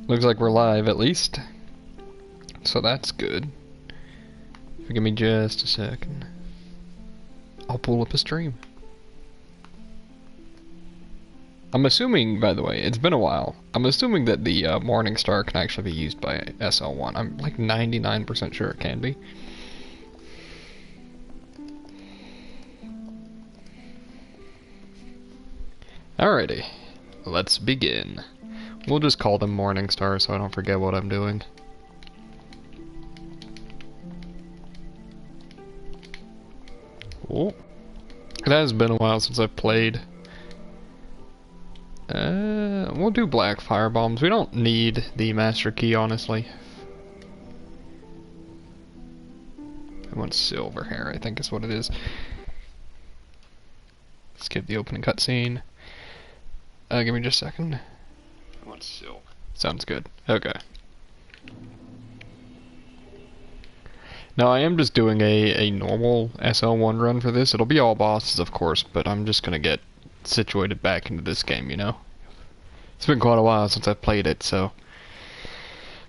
Looks like we're live at least. So that's good. Give me just a second. I'll pull up a stream. I'm assuming, by the way, it's been a while. I'm assuming that the Morning Star can actually be used by Sl1. I'm like 99% sure it can be. Alrighty, let's begin. We'll just call them Morning Star so I don't forget what I'm doing. Oh, it has been a while since I've played. We'll do black firebombs. We don't need the master key, honestly. I want silver hair, I think is what it is. Skip the opening cutscene. Give me just a second. I want silver. Sounds good. Okay. Now I am just doing a normal Sl1 run for this. It'll be all bosses, of course, but I'm just gonna get situated back into this game, you know? It's been quite a while since I've played it, so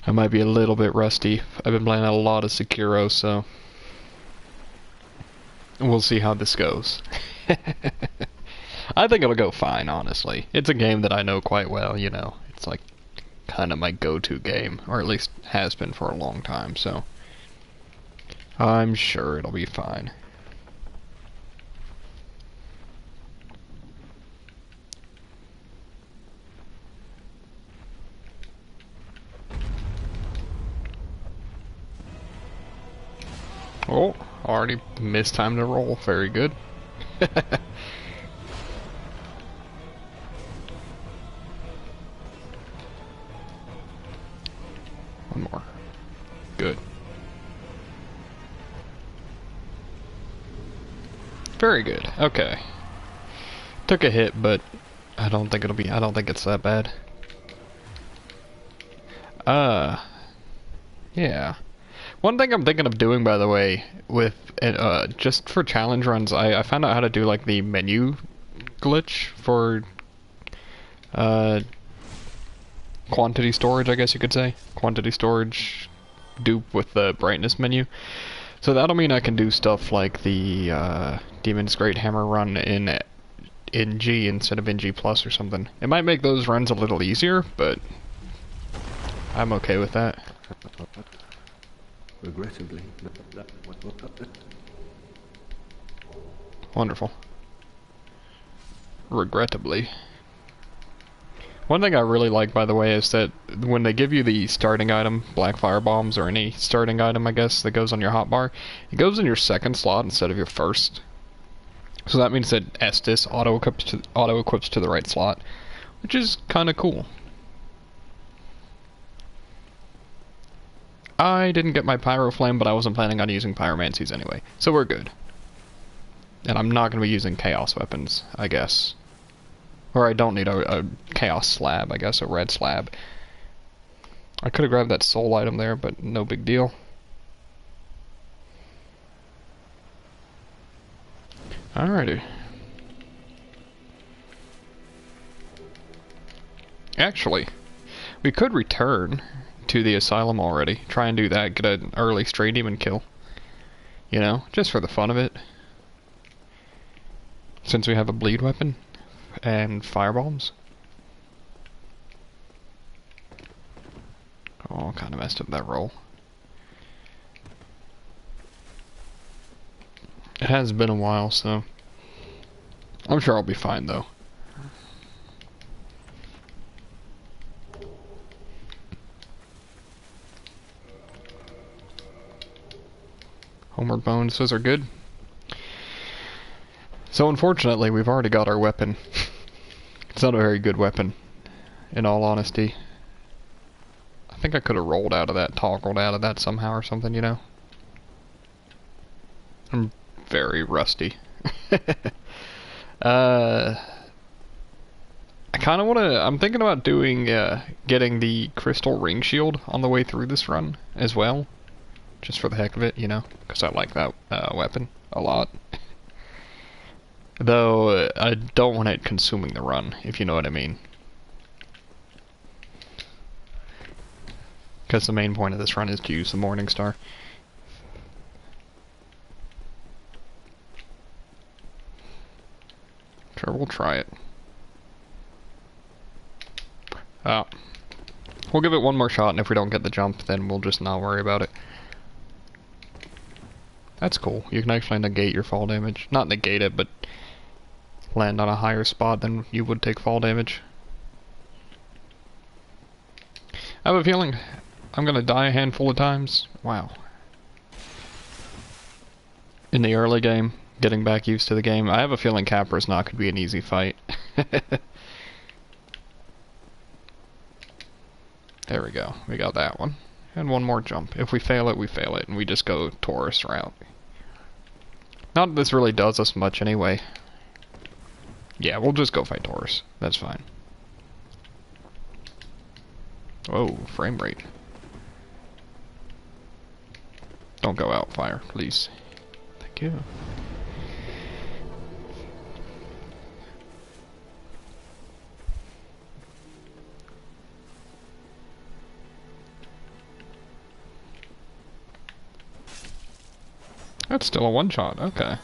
I might be a little bit rusty. I've been playing a lot of Sekiro, so we'll see how this goes. I think it'll go fine, honestly. It's a game that I know quite well, you know. It's like kind of my go-to game, or at least has been for a long time, so I'm sure it'll be fine. Oh, already missed time to roll. Very good. One more. Good. Very good. Okay. Took a hit, but I don't think it's that bad. Yeah. One thing I'm thinking of doing, by the way, with just for challenge runs, I found out how to do like the menu glitch for quantity storage, I guess you could say. Quantity storage dupe with the brightness menu. So that'll mean I can do stuff like the Demon's Great Hammer run in G instead of in G plus or something. It might make those runs a little easier, but I'm okay with that. Regrettably, Wonderful. Regrettably. One thing I really like, by the way, is that when they give you the starting item, black firebombs, or any starting item, I guess, that goes on your hotbar, it goes in your second slot instead of your first. So that means that Estus auto-equips to the right slot, which is kind of cool. I didn't get my Pyro Flame, but I wasn't planning on using Pyromancies anyway, so we're good. And I'm not going to be using Chaos weapons, I guess. Or I don't need a Chaos slab, I guess, a red slab. I could have grabbed that soul item there, but no big deal. Alrighty. Actually, we could return to the Asylum already. Try and do that, get an early stray demon kill. You know, just for the fun of it. Since we have a bleed weapon and firebombs. Oh, kind of messed up that roll. It has been a while, so I'm sure I'll be fine though. Homeward bonuses are good. So unfortunately, we've already got our weapon. It's not a very good weapon, in all honesty. I think I could have rolled out of that, toggled out of that somehow or something, you know? I'm very rusty. I kind of want to... I'm thinking about doing, getting the crystal ring shield on the way through this run as well. Just for the heck of it, you know? Because I like that weapon a lot. Though, I don't want it consuming the run, if you know what I mean. Because the main point of this run is to use the Morning Star. Sure, we'll try it. We'll give it one more shot, and if we don't get the jump, then we'll just not worry about it. That's cool. You can actually negate your fall damage. Not negate it, but land on a higher spot than you would take fall damage. I have a feeling I'm gonna die a handful of times. Wow. In the early game, getting back used to the game, I have a feeling Capra's not gonna be an easy fight. There we go. We got that one. And one more jump. If we fail it, we fail it, and we just go Taurus route. Not that this really does us much anyway. Yeah, we'll just go fight Taurus. That's fine. Oh, frame rate. Don't go out, fire, please. Thank you. That's still a one-shot, okay.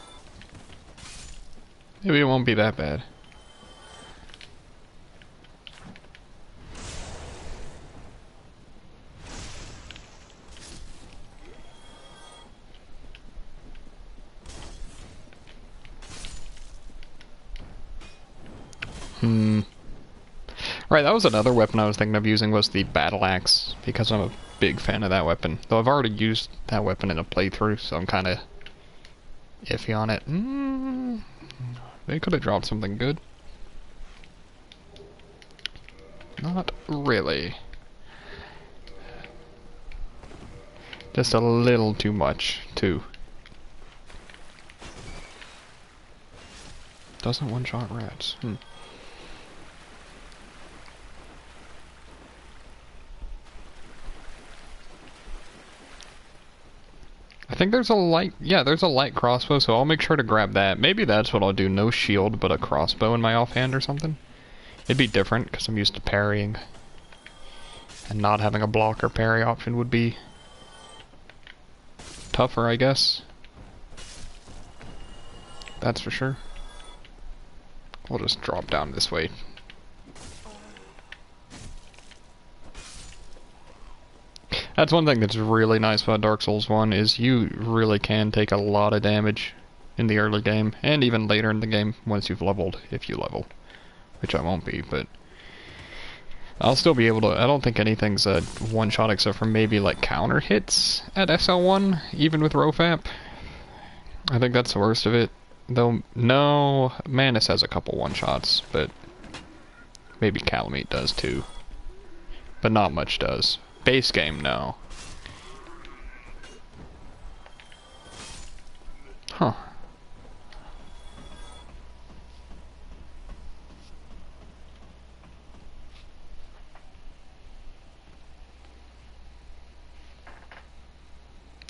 Maybe it won't be that bad. Right, that was another weapon I was thinking of using, was the battle axe, because I'm a big fan of that weapon. Though I've already used that weapon in a playthrough, so I'm kind of iffy on it. They could have dropped something good. Not really. Just a little too much, too. Doesn't one-shot rats. I think there's a light, yeah, there's a light crossbow, so I'll make sure to grab that. Maybe that's what I'll do, no shield, but a crossbow in my offhand or something. It'd be different, because I'm used to parrying. And not having a block or parry option would be tougher, I guess. That's for sure. We'll just drop down this way. That's one thing that's really nice about Dark Souls 1, is you really can take a lot of damage in the early game, and even later in the game once you've leveled, if you level. Which I won't be, but I'll still be able to. I don't think anything's a one-shot except for maybe like counter hits at Sl1, even with Rofap. I think that's the worst of it. Though, no, Manus has a couple one-shots, but maybe Calamite does too. But not much does. Base game, no. Huh.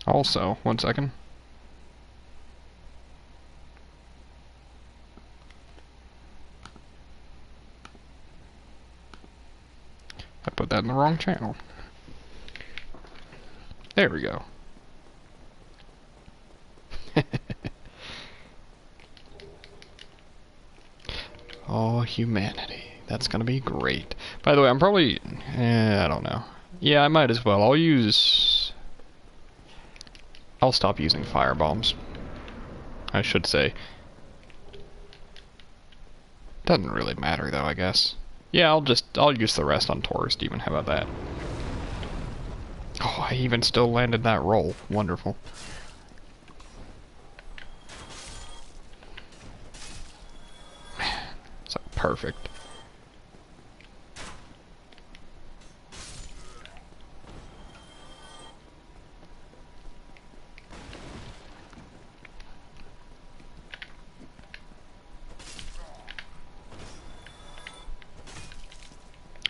Also, one second. I put that in the wrong channel. There we go. Oh, humanity. That's gonna be great. By the way, I'm probably... I don't know. Yeah, I might as well. I'll stop using firebombs. I should say. Doesn't really matter though, I guess. Yeah, I'll use the rest on Taurus Demon. How about that? Oh, I even still landed that roll. Wonderful. Man, it's like perfect.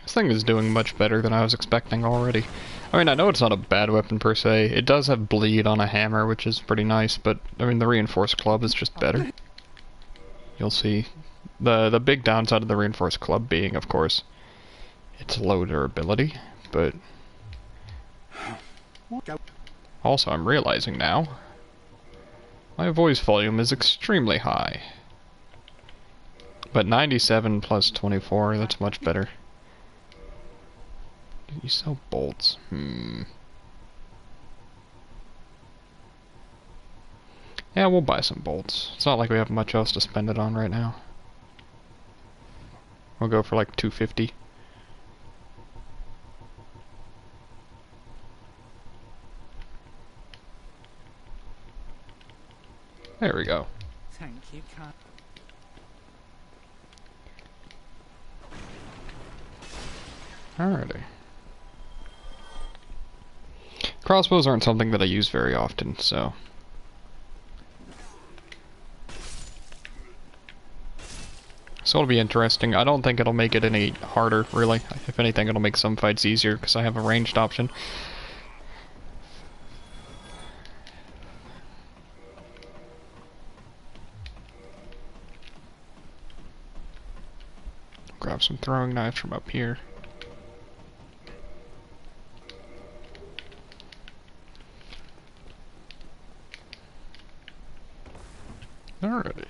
This thing is doing much better than I was expecting already. I mean, I know it's not a bad weapon per se. It does have bleed on a hammer, which is pretty nice, but I mean, the reinforced club is just better. You'll see. The big downside of the reinforced club being, of course, its low durability, but Also, I'm realizing now, my voice volume is extremely high. But 97 plus 24, that's much better. You sell bolts? Yeah, we'll buy some bolts. It's not like we have much else to spend it on right now. We'll go for like 250. There we go. Thank you, Alrighty. Crossbows aren't something that I use very often, so... So it'll be interesting. I don't think it'll make it any harder, really. If anything, it'll make some fights easier, because I have a ranged option. Grab some throwing knives from up here. Alrighty.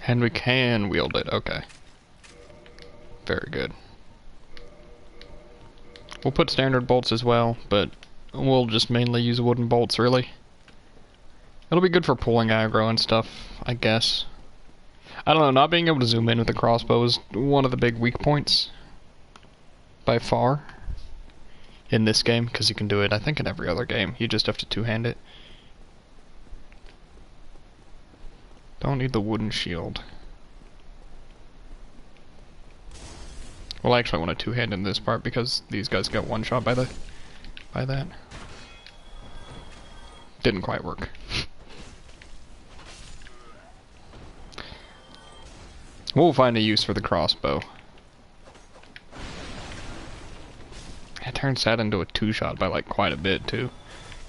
And we can wield it, okay. Very good. We'll put standard bolts as well, but we'll just mainly use wooden bolts, really. It'll be good for pulling aggro and stuff, I guess. I don't know, not being able to zoom in with the crossbow is one of the big weak points. By far. In this game, because you can do it, I think, in every other game. You just have to two-hand it. Don't need the wooden shield. Well, I actually want to two-hand in this part because these guys get one-shot by that. Didn't quite work. We'll find a use for the crossbow. It turns that into a two-shot by like quite a bit too.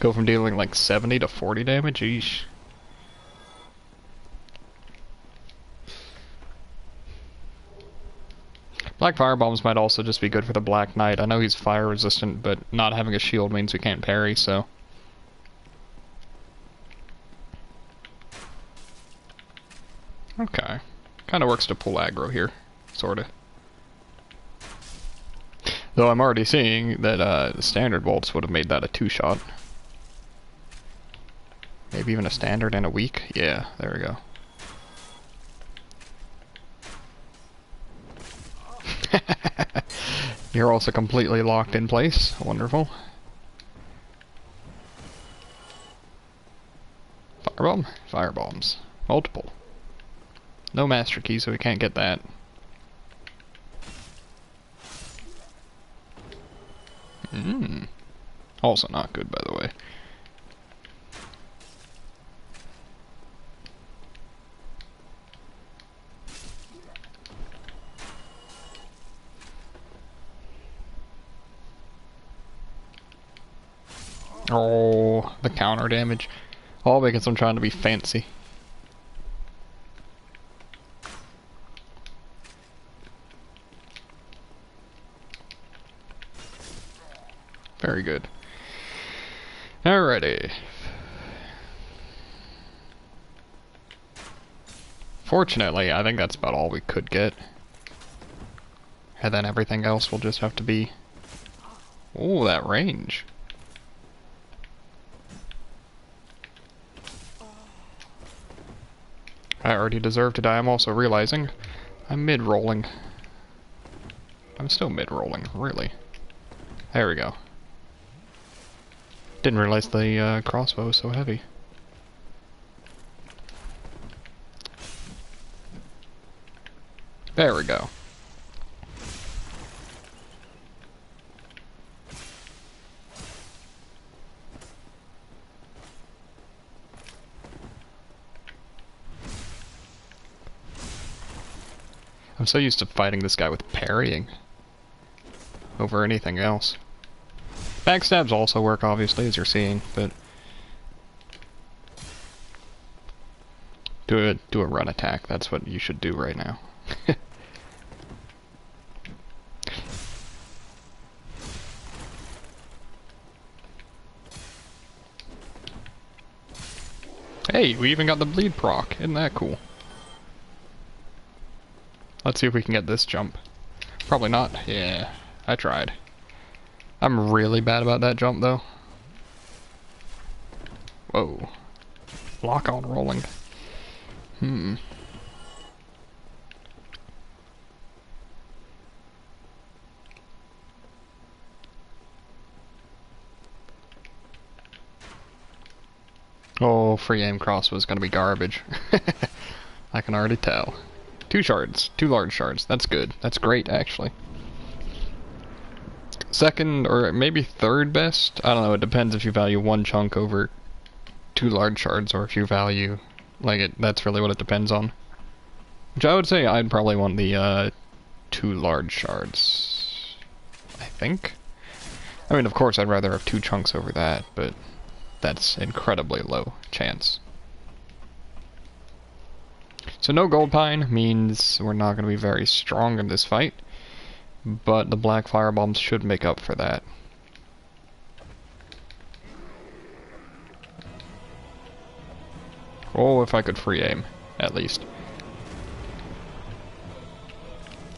Go from dealing like 70 to 40 damage, eesh. Black fire bombs might also just be good for the Black Knight. I know he's fire resistant, but not having a shield means we can't parry, so... Okay. Kinda works to pull aggro here. Sorta. Though I'm already seeing that the standard bolts would have made that a two-shot. Maybe even a standard and a weak? Yeah, there we go. You're also completely locked in place. Wonderful. Firebomb? Firebombs. Multiple. No master key, so we can't get that. Also not good, by the way. Oh, the counter damage. All because I'm trying to be fancy. Very good. Alrighty. Fortunately, I think that's about all we could get. And then everything else will just have to be... Ooh, that range. I already deserve to die. I'm also realizing I'm mid-rolling. I'm still mid-rolling, really. There we go. Didn't realize the crossbow was so heavy. There we go. I'm so used to fighting this guy with parrying over anything else. Backstabs also work, obviously, as you're seeing, but do a run attack. That's what you should do right now. Hey, we even got the bleed proc. Isn't that cool? Let's see if we can get this jump. Probably not. Yeah, I tried. I'm really bad about that jump, though. Whoa. Lock on rolling. Oh, free aim cross was gonna be garbage. I can already tell. 2 shards. 2 large shards. That's good. That's great, actually. Second, or maybe third best? I don't know, it depends if you value 1 chunk over 2 large shards, or if you value... Like, that's really what it depends on. Which I would say I'd probably want the, 2 large shards. I think? I mean, of course I'd rather have 2 chunks over that, but... That's incredibly low chance. So no gold pine means we're not going to be very strong in this fight, but the black firebombs should make up for that. Oh, if I could free aim, at least.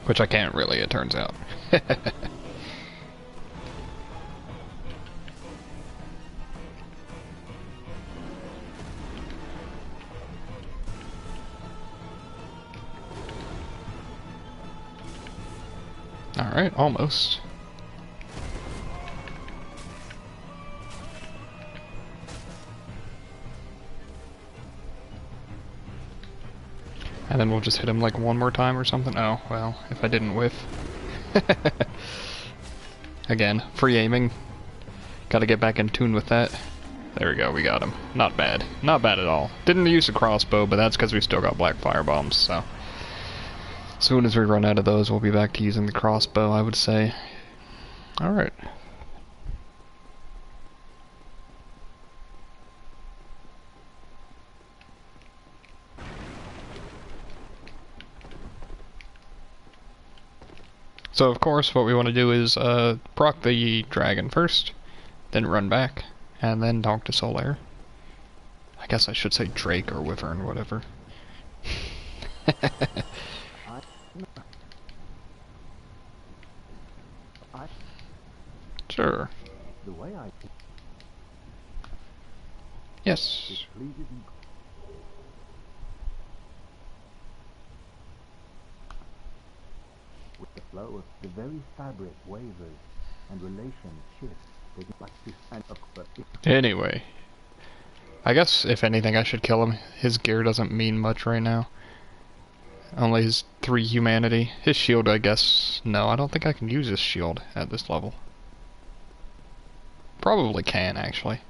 Which I can't really, it turns out. Alright, almost. And then we'll just hit him like 1 more time or something. Oh, well, if I didn't whiff. Again, free aiming. Gotta get back in tune with that. There we go, we got him. Not bad. Not bad at all. Didn't use a crossbow, but that's because we still got black firebombs, so... As soon as we run out of those, we'll be back to using the crossbow, I would say. Alright. So, of course, what we want to do is proc the dragon first, then run back, and then talk to Sl1. I guess I should say Drake or Wyvern, whatever. Sure. The way I Yes. with the flow of the very fabric wavers and relations shift, they get like to stand up, but Anyway. I guess, if anything, I should kill him. His gear doesn't mean much right now. Only his 3 humanity. His shield, I guess... No, I don't think I can use his shield at this level. Probably can, actually.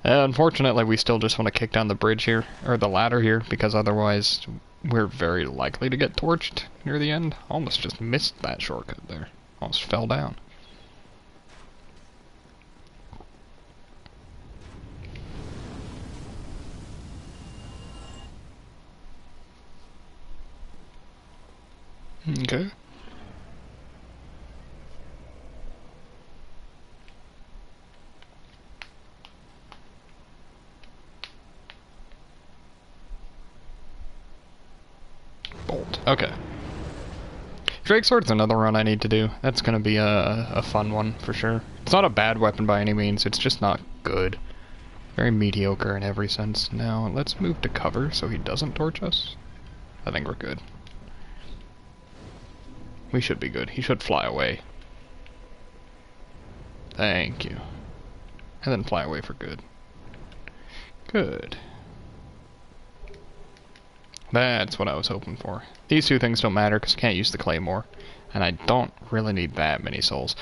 Unfortunately, we still just want to kick down the bridge here, or the ladder here, because otherwise we're very likely to get torched near the end. Almost just missed that shortcut there. Almost fell down. Okay. Bolt. Okay. Drake Sword's another run I need to do. That's gonna be a fun one, for sure. It's not a bad weapon by any means, it's just not good. Very mediocre in every sense. Now, let's move to cover so he doesn't torch us. I think we're good. We should be good. He should fly away. Thank you. And then fly away for good. Good. That's what I was hoping for. These 2 things don't matter because I can't use the claymore. And I don't really need that many souls.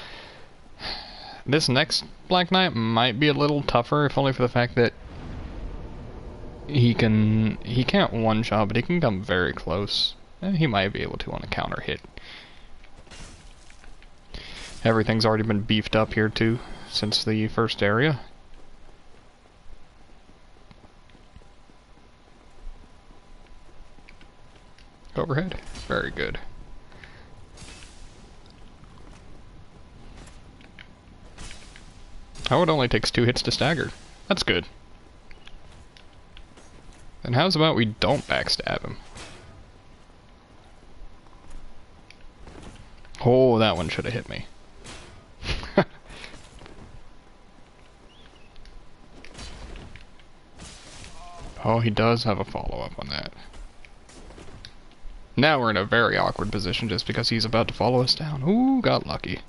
This next Black Knight might be a little tougher, if only for the fact that he can't one-shot, but he can come very close. And he might be able to on a counter hit. Everything's already been beefed up here too, since the first area. overhead. Very good. Oh, it only takes 2 hits to stagger. That's good. And how's about we don't backstab him? Oh, that one should have hit me. Oh, he does have a follow-up on that. Now we're in a very awkward position just because he's about to follow us down. Ooh, got lucky.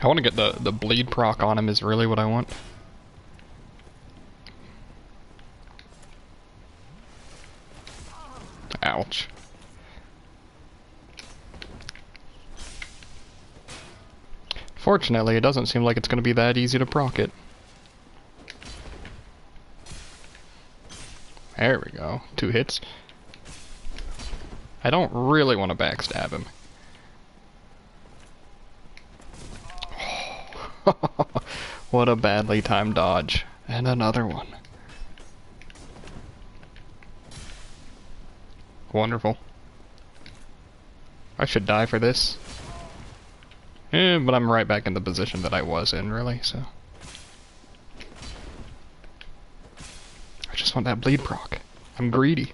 I want to get the bleed proc on him is really what I want. Ouch. Fortunately, it doesn't seem like it's going to be that easy to proc it. There we go. 2 hits. I don't really want to backstab him. What a badly timed dodge. And another one. Wonderful. I should die for this. But I'm right back in the position that I was in, really, so... I just want that bleed proc. I'm greedy.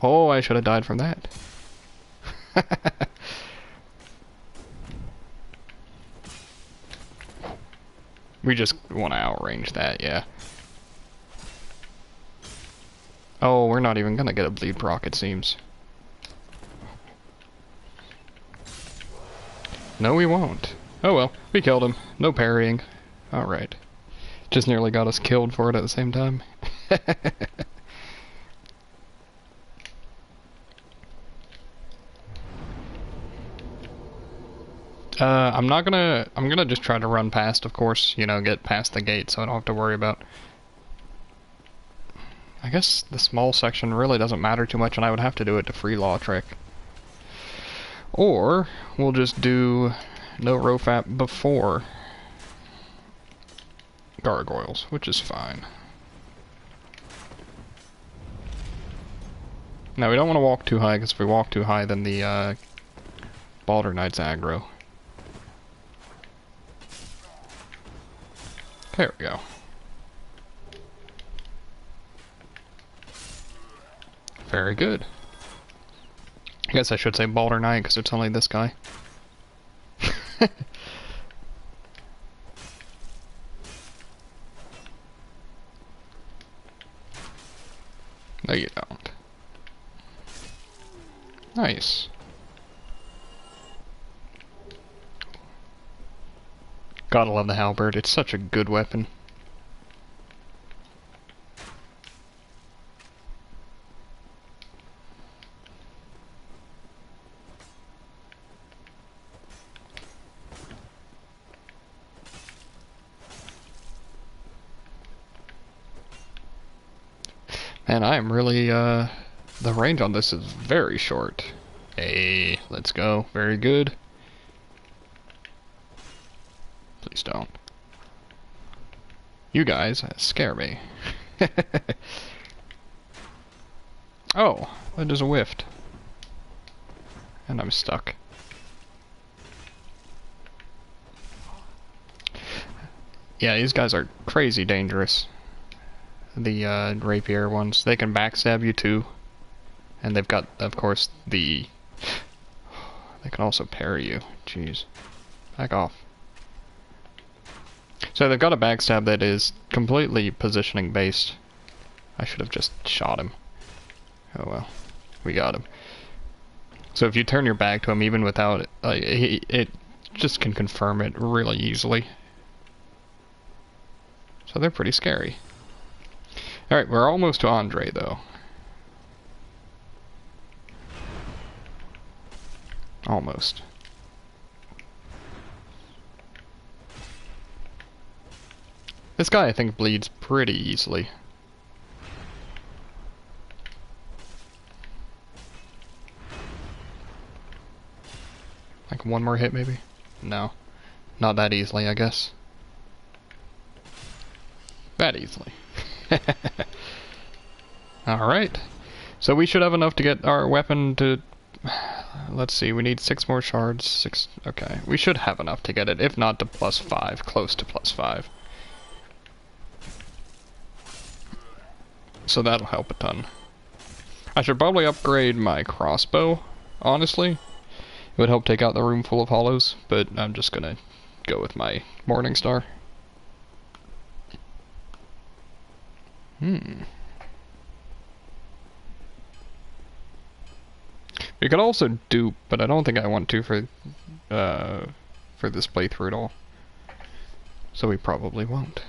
Oh, I should have died from that. We just want to outrange that, yeah. Oh, we're not even gonna get a bleed proc, it seems. No, we won't. Oh well, we killed him. No parrying. Alright. Just nearly got us killed for it at the same time. I'm gonna just try to run past, of course, you know, get past the gate so I don't have to worry about... I guess the small section really doesn't matter too much and I would have to do it to free law trick. Or, we'll just do no rofap before gargoyles, which is fine. Now, we don't want to walk too high, because if we walk too high, then the Balder Knight's aggro. There we go. Very good. I guess I should say Balder Knight, because it's only this guy. No, you don't. Nice. Gotta love the halberd, it's such a good weapon. And I am really, the range on this is very short. Hey, let's go. Very good. Please don't. You guys scare me. Oh, it is a whiffed. And I'm stuck. Yeah, these guys are crazy dangerous. The rapier ones. They can backstab you too. And they've got, of course, the... They can also parry you. Jeez. Back off. So they've got a backstab that is completely positioning based. I should have just shot him. Oh well. We got him. So if you turn your back to him, even without it, it just can confirm it really easily. So they're pretty scary. Alright, we're almost to Andre, though. Almost. This guy, I think, bleeds pretty easily. Like one more hit, maybe? No. Not that easily, I guess. That easily. Alright. So we should have enough to get our weapon to... Let's see, we need 6 more shards. 6... Okay, we should have enough to get it, if not to +5. Close to +5. So that'll help a ton. I should probably upgrade my crossbow, honestly. It would help take out the room full of hollows, but I'm just gonna go with my Morning Star. We could also dupe, but I don't think I want to for this playthrough at all. So we probably won't.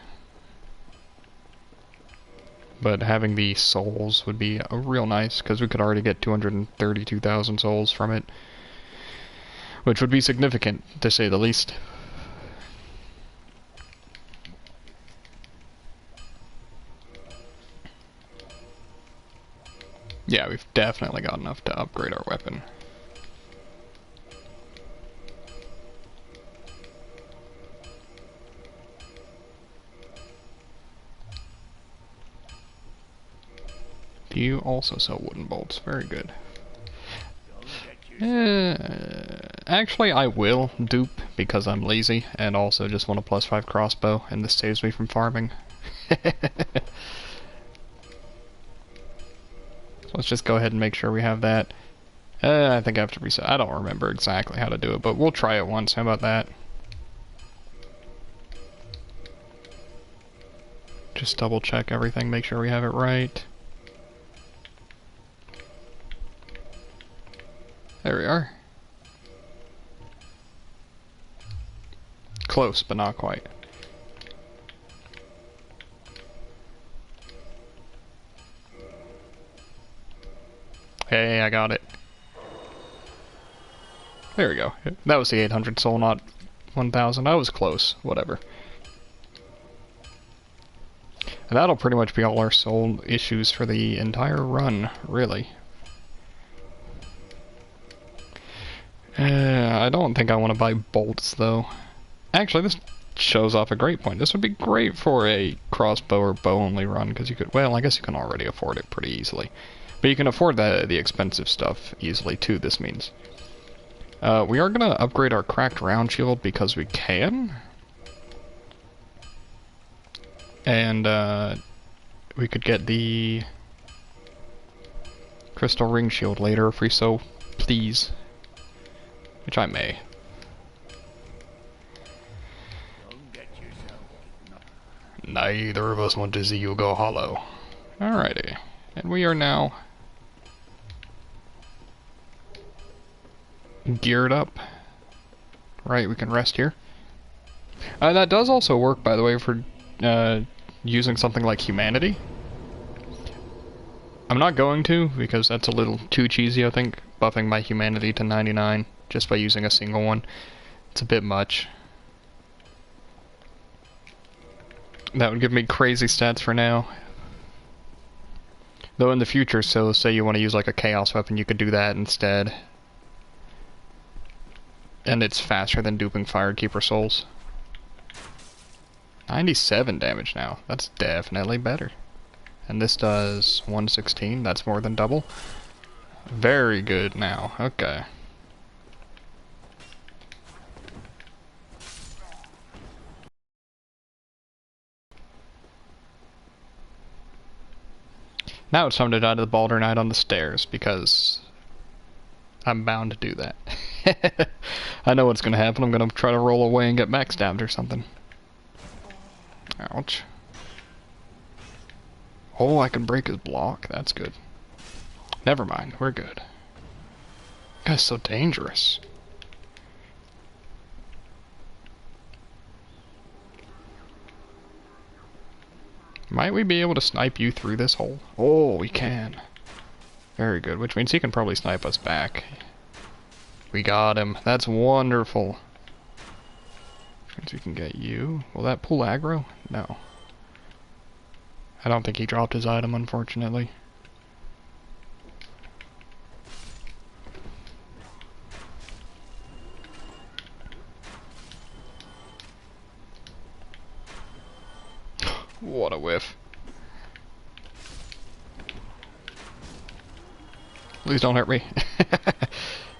But having the souls would be real nice, because we could already get 232,000 souls from it. Which would be significant, to say the least. Yeah, we've definitely got enough to upgrade our weapon. Do you also sell wooden bolts? Very good. Actually, I will dupe because I'm lazy and also just want a +5 crossbow, and this saves me from farming. Let's just go ahead and make sure we have that. I think I have to reset. I don't remember exactly how to do it, but we'll try it once. How about that? Just double check everything, make sure we have it right. There we are. Close, but not quite. Hey, I got it. There we go. That was the 800 soul, not 1,000. I was close. Whatever. And that'll pretty much be all our soul issues for the entire run, really. I don't think I want to buy bolts, though. Actually, this shows off a great point. This would be great for a crossbow or bow-only run, because you could... Well, I guess you can already afford it pretty easily. But you can afford the expensive stuff easily, too, this means. We are going to upgrade our cracked round shield because we can. And, we could get the crystal ring shield later if we so please. Which I may. Neither of us want to see you go hollow. Alrighty. And we are now geared up. Right, we can rest here. That does also work, by the way, for using something like humanity. I'm not going to, because that's a little too cheesy, I think, buffing my humanity to 99 just by using a single one. It's a bit much. That would give me crazy stats for now. Though in the future, so say you want to use like a chaos weapon, you could do that instead. And it's faster than duping Firekeeper souls. 97 damage now. That's definitely better. And this does 116. That's more than double. Very good now. Okay. Now it's time to die to the Balder Knight on the stairs, because I'm bound to do that. I know what's going to happen. I'm going to try to roll away and get backstabbed or something. Ouch. Oh, I can break his block. That's good. Never mind. We're good. This guy's so dangerous. Might we be able to snipe you through this hole? Oh, we can. Very good, which means he can probably snipe us back. We got him. That's wonderful. Which means we can get you. Will that pull aggro? No. I don't think he dropped his item, unfortunately. What a whiff. Please don't hurt me.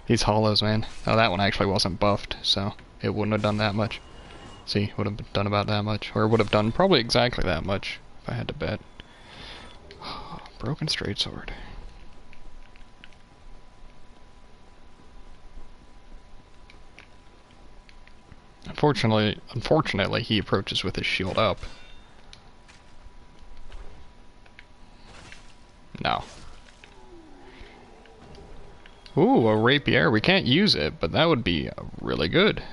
These hollows, man. Oh, that one actually wasn't buffed, so it wouldn't have done that much. See, would have done about that much. Or would have done probably exactly that much, if I had to bet. Broken straight sword. Unfortunately, he approaches with his shield up. No. Ooh, a rapier. We can't use it, but that would be really good.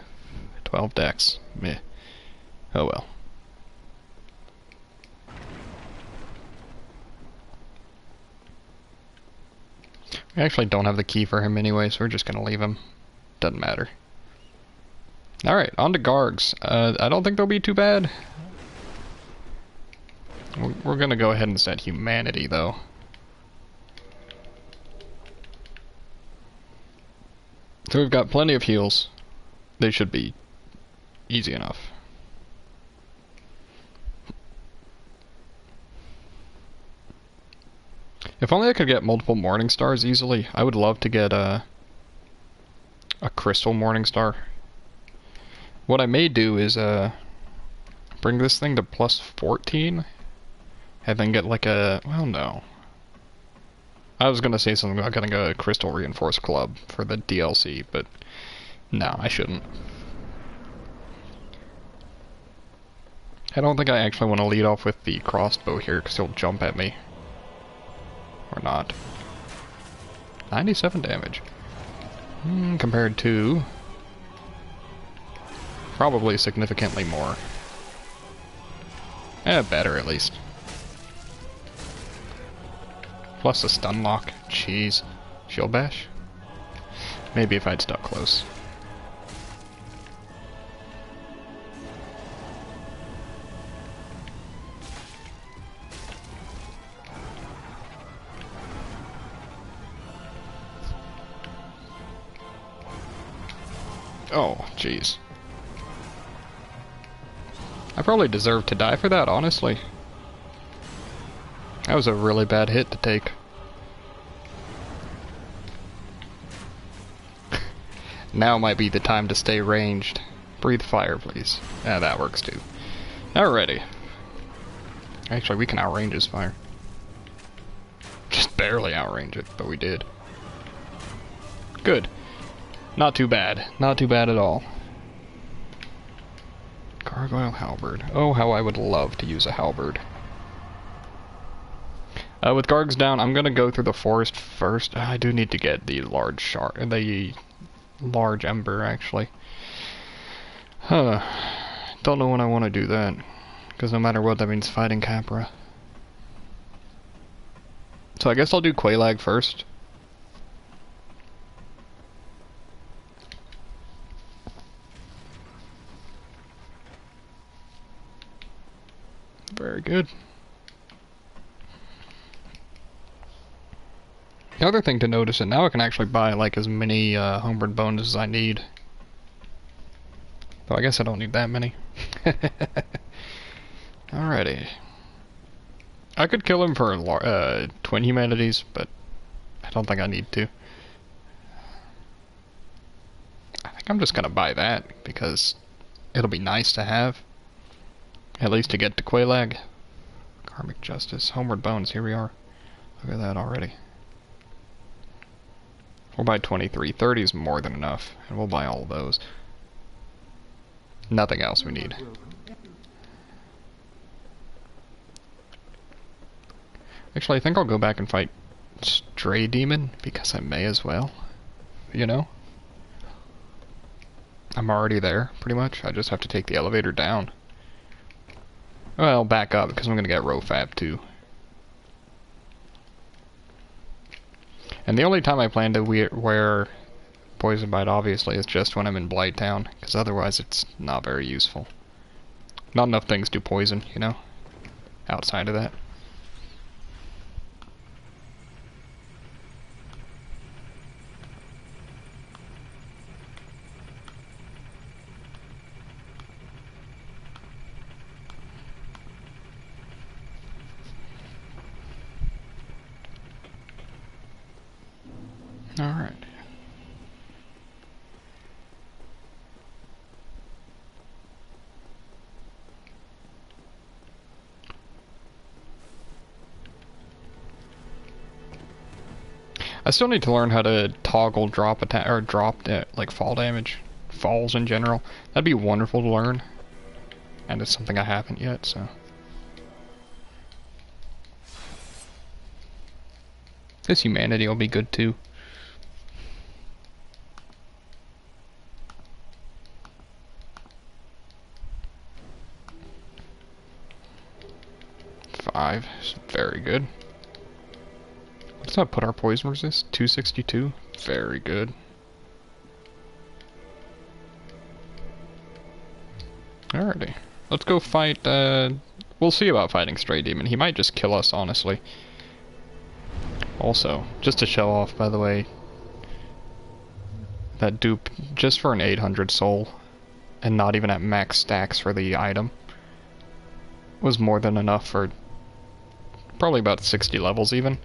12 dex. Meh. Oh well. We actually don't have the key for him anyway, so we're just gonna leave him. Doesn't matter. Alright, on to Gargs. I don't think they'll be too bad. We're gonna go ahead and set humanity, though. So we've got plenty of heals. They should be easy enough. If only I could get multiple Morning Stars easily. I would love to get a Crystal Morning Star. What I may do is bring this thing to plus 14 and then get like a, well, no. I was gonna say something about getting a Crystal Reinforced Club for the DLC, but no, I shouldn't. I don't think I actually want to lead off with the crossbow here because he'll jump at me. Or not. 97 damage. Compared to probably significantly more. Better at least. Plus a stun lock. Jeez. Shield bash? Maybe if I'd stuck close. Oh, jeez. I probably deserved to die for that, honestly. That was a really bad hit to take. Now might be the time to stay ranged. Breathe fire, please. Yeah, that works too. Alrighty. Actually, we can outrange his fire. Just barely outrange it, but we did. Good. Not too bad. Not too bad at all. Gargoyle halberd. Oh, how I would love to use a halberd. With Gargs down, I'm gonna go through the forest first. I do need to get the large shard, the large ember, actually. Huh. Don't know when I want to do that, because no matter what, that means fighting Capra. So I guess I'll do Quelaag first. Very good. The other thing to notice is now I can actually buy like as many homebred bones as I need. Though I guess I don't need that many. Alrighty. I could kill him for twin humanities, but I don't think I need to. I think I'm just gonna buy that because it'll be nice to have. At least to get to Quelaag. Karmic Justice. Homeward Bones, here we are. Look at that already. We'll buy 23. 30 is more than enough. And we'll buy all of those. Nothing else we need. Actually, I think I'll go back and fight Stray Demon, because I may as well. You know? I'm already there, pretty much. I just have to take the elevator down. Well, back up, because I'm going to get Rofab too. And the only time I plan to wear Poison Bite, obviously, is just when I'm in Blighttown, because otherwise it's not very useful. Not enough things do poison, you know? Outside of that. Alright. I still need to learn how to toggle drop attack or drop like fall damage, falls in general. That'd be wonderful to learn, and it's something I haven't yet. So this humanity will be good too. Five, very good. What does that put our poison resist? 262? Very good. Alrighty. Let's go fight, we'll see about fighting Stray Demon. He might just kill us, honestly. Also, just to show off, by the way, that dupe, just for an 800 soul, and not even at max stacks for the item, was more than enough for probably about 60 levels even,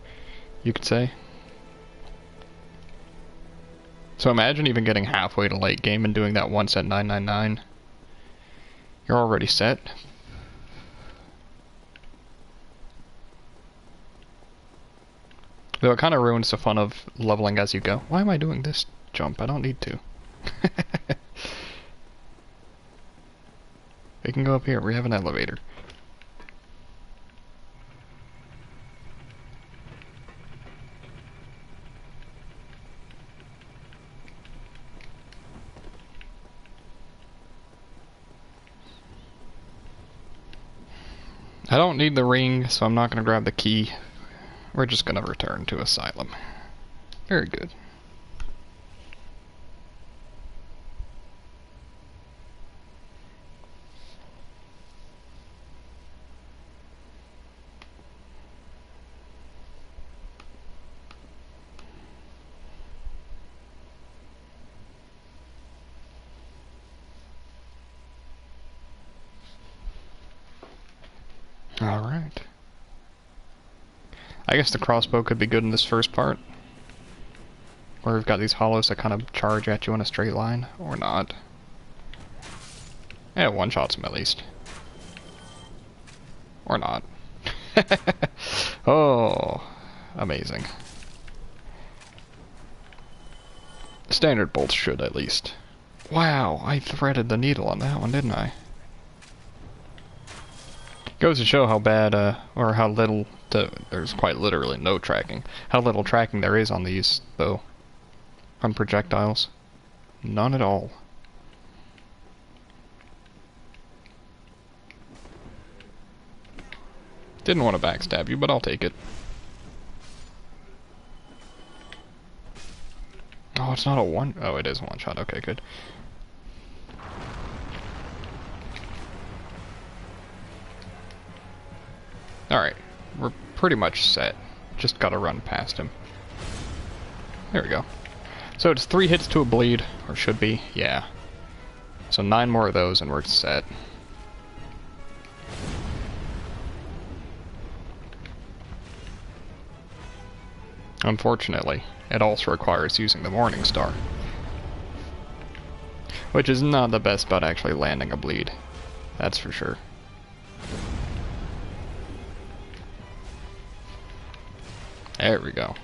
you could say. So imagine even getting halfway to late game and doing that once at 999. You're already set. Though it kind of ruins the fun of leveling as you go. Why am I doing this jump? I don't need to. We can go up here. We have an elevator. I don't need the ring, so I'm not going to grab the key. We're just going to return to Asylum. Very good. Alright. I guess the crossbow could be good in this first part. Where we've got these hollows that kind of charge at you in a straight line. Or not. Yeah, one-shots them at least. Or not. Oh, amazing. Standard bolts should, at least. Wow, I threaded the needle on that one, didn't I? Goes to show how bad, or how little, there's quite literally no tracking. How little tracking there is on these, though. On projectiles. None at all. Didn't want to backstab you, but I'll take it. Oh, it's not a one. Oh, it is a one shot. Okay, good. Alright, we're pretty much set. Just gotta run past him. There we go. So it's 3 hits to a bleed, or should be, yeah. So 9 more of those and we're set. Unfortunately, it also requires using the Morning Star. Which is not the best about actually landing a bleed. That's for sure. There we go.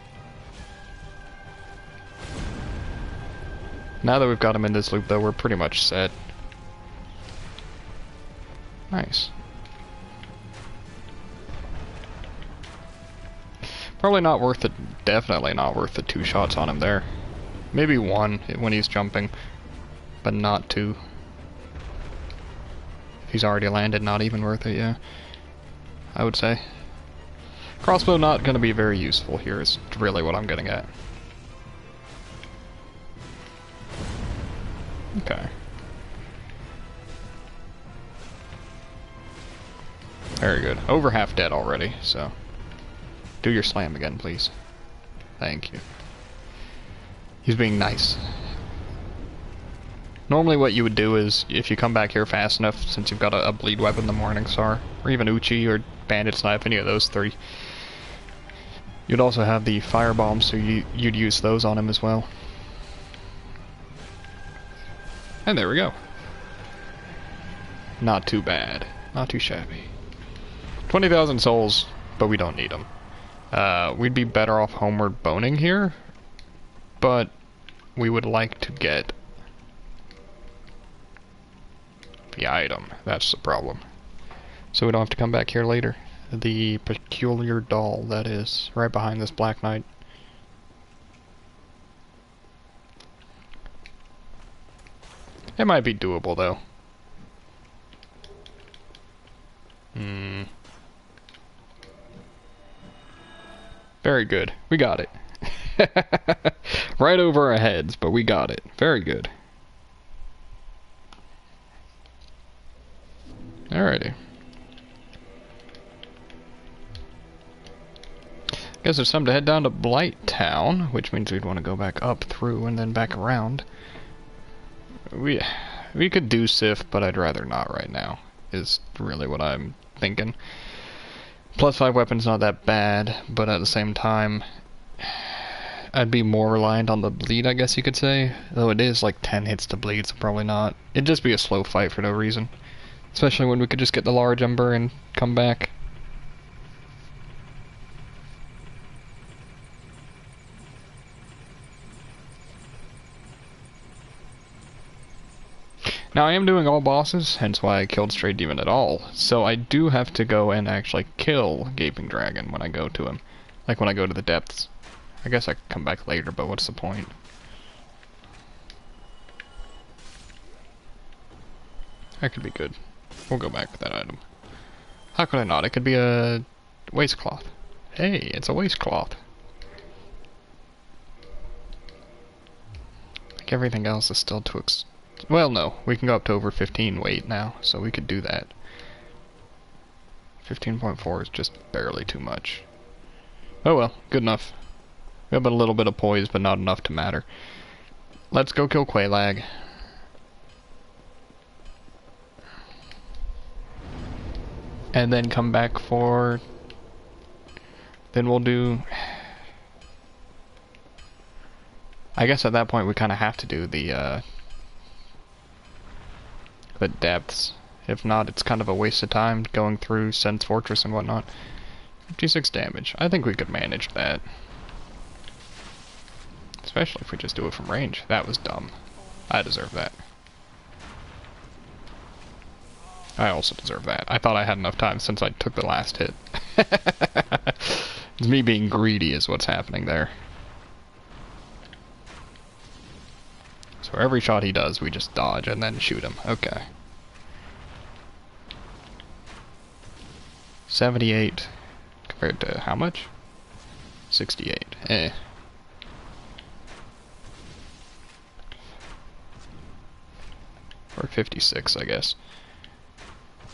Now that we've got him in this loop, though, we're pretty much set. Nice. Probably not worth it. Definitely not worth the 2 shots on him there. Maybe 1 when he's jumping, but not 2. If he's already landed, not even worth it, yeah. I would say. Crossbow not going to be very useful here is really what I'm getting at. Okay. Very good. Over half dead already, so... Do your slam again, please. Thank you. He's being nice. Normally what you would do is, if you come back here fast enough, since you've got a bleed weapon, the Morning Star, or even Uchi or Bandit's Knife, any of those 3, You'd also have the fire bombs, so you'd use those on him as well. And there we go. Not too bad. Not too shabby. 20,000 souls, but we don't need them. We'd be better off homeward boning here, but we would like to get the item. That's the problem. So we don't have to come back here later. The peculiar doll, that is, right behind this Black Knight. It might be doable, though. Very good. We got it. Right over our heads, but we got it. Very good. Alrighty. Guess it's time to head down to Blighttown, which means we'd want to go back up through and then back around. We could do Sif, but I'd rather not right now, is really what I'm thinking. +5 weapon's not that bad, but at the same time, I'd be more reliant on the bleed, I guess you could say. Though it is like 10 hits to bleed, so probably not. It'd just be a slow fight for no reason. Especially when we could just get the large ember and come back. Now I am doing all bosses, hence why I killed Stray Demon at all. So I do have to go and actually kill Gaping Dragon when I go to him. Like when I go to the depths. I guess I could come back later, but what's the point? That could be good. We'll go back with that item. How could I not? It could be a waistcloth. Hey, it's a waistcloth. Like everything else is still too well, no. We can go up to over 15 weight now, so we could do that. 15.4 is just barely too much. Oh well, good enough. We have a little bit of poise, but not enough to matter. Let's go kill Quelaag. And then come back for... Then we'll do... I guess at that point we kind of have to do the depths. If not, it's kind of a waste of time going through Sen's Fortress and whatnot. 56 damage. I think we could manage that. Especially if we just do it from range. That was dumb. I deserve that. I also deserve that. I thought I had enough time since I took the last hit. It's me being greedy is what's happening there. So every shot he does, we just dodge and then shoot him. Okay. 78 compared to how much? 68. Eh. Or 56, I guess.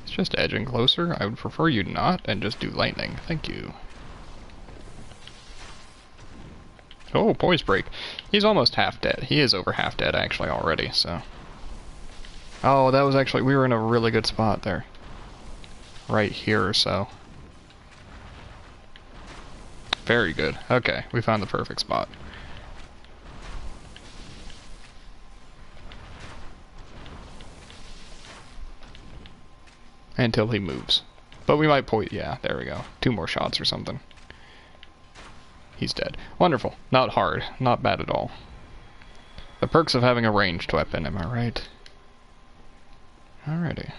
It's just edging closer. I would prefer you not and just do lightning. Thank you. Oh, poise break. He's almost half dead. He is over half dead actually already, so. Oh, that was actually, we were in a really good spot there. Right here or so. Very good. Okay, we found the perfect spot. Until he moves. But we might yeah, there we go. 2 more shots or something. He's dead. Wonderful. Not hard. Not bad at all. The perks of having a ranged weapon, am I right? Alrighty.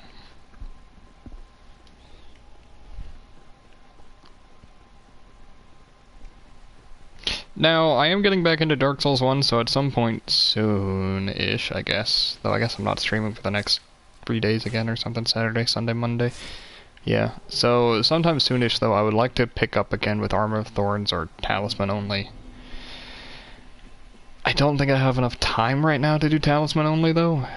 Now, I am getting back into Dark Souls 1, so at some point soon-ish, I guess. Though I guess I'm not streaming for the next 3 days again or something. Saturday, Sunday, Monday. Yeah, so sometime soonish though I would like to pick up again with Armor of Thorns or Talisman only. I don't think I have enough time right now to do Talisman only though.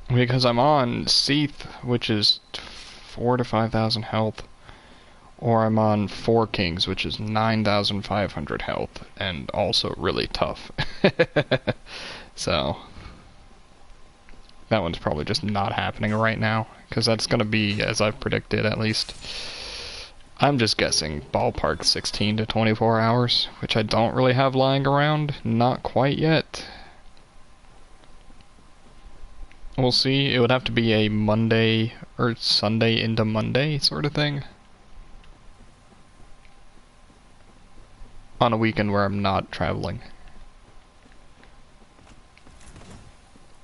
Because I'm on Seath, which is 4 to 5,000 health. Or I'm on 4 Kings, which is 9,500 health. And also really tough. So... that one's probably just not happening right now, because that's going to be, as I've predicted at least, I'm just guessing ballpark 16 to 24 hours, which I don't really have lying around. Not quite yet. We'll see. It would have to be a Monday or Sunday into Monday sort of thing. On a weekend where I'm not traveling.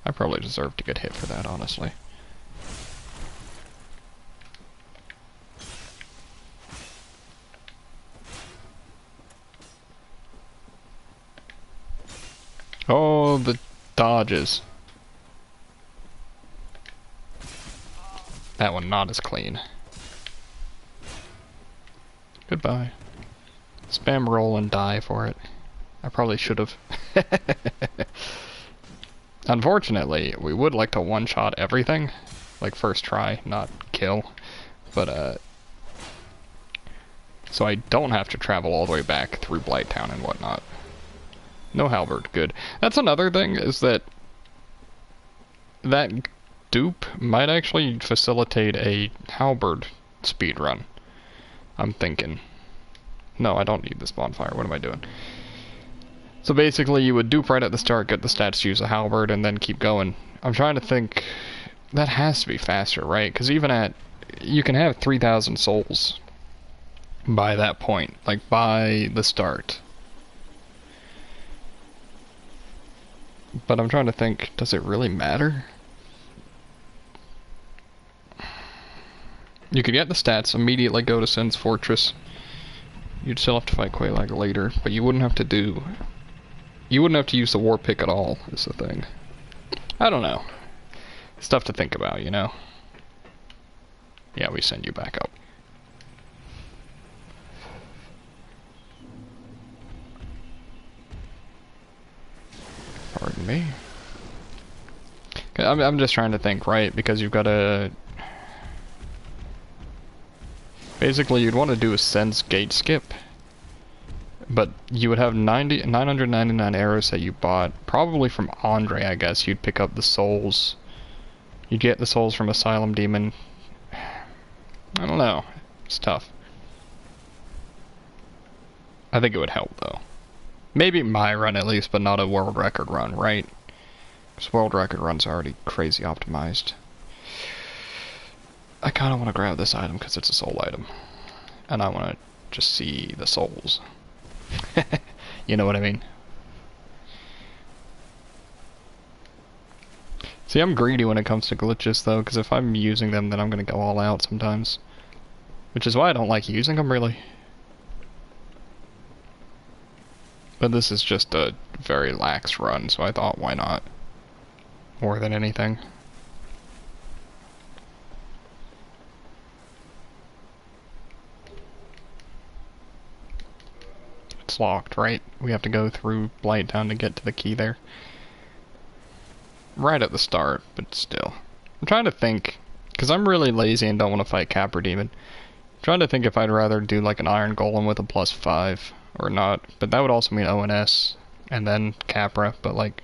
I probably deserve to get hit for that, honestly. Oh, the dodges. That one not as clean. Goodbye. Spam roll and die for it. I probably should have. Unfortunately, we would like to one-shot everything. Like first try, not kill. But, so I don't have to travel all the way back through Blighttown and whatnot. No halberd, good. That's another thing, is that dupe might actually facilitate a halberd speedrun. I'm thinking. No, I don't need this bonfire. What am I doing? So basically, you would dupe right at the start, get the stats to use a halberd, and then keep going. I'm trying to think. That has to be faster, right? Because even at... You can have 3,000 souls by that point. Like, by the start. But I'm trying to think, does it really matter? You could get the stats, immediately go to Sin's Fortress. You'd still have to fight Quelaag later, but you wouldn't have to do... You wouldn't have to use the war pick at all, is the thing. I don't know. Stuff to think about, you know? Yeah, we send you back up. Pardon me. I'm just trying to think, right? Because you've got to... Basically, you'd want to do a Sen's Gate skip. But you would have 999 arrows that you bought. Probably from Andre, I guess. You'd pick up the souls. You'd get the souls from Asylum Demon. I don't know. It's tough. I think it would help, though. Maybe my run at least, but not a world record run, right? Because world record runs are already crazy optimized. I kind of want to grab this item because it's a soul item. And I want to just see the souls. You know what I mean? See, I'm greedy when it comes to glitches, though, because if I'm using them, then I'm going to go all out sometimes. Which is why I don't like using them, really. But this is just a very lax run, so I thought, why not? More than anything. It's locked, right? We have to go through Blighttown to get to the key there. Right at the start, but still. I'm trying to think, because I'm really lazy and don't want to fight Capra Demon. I'm trying to think if I'd rather do like an Iron Golem with a +5 or not. But that would also mean ONS and then Capra, but like,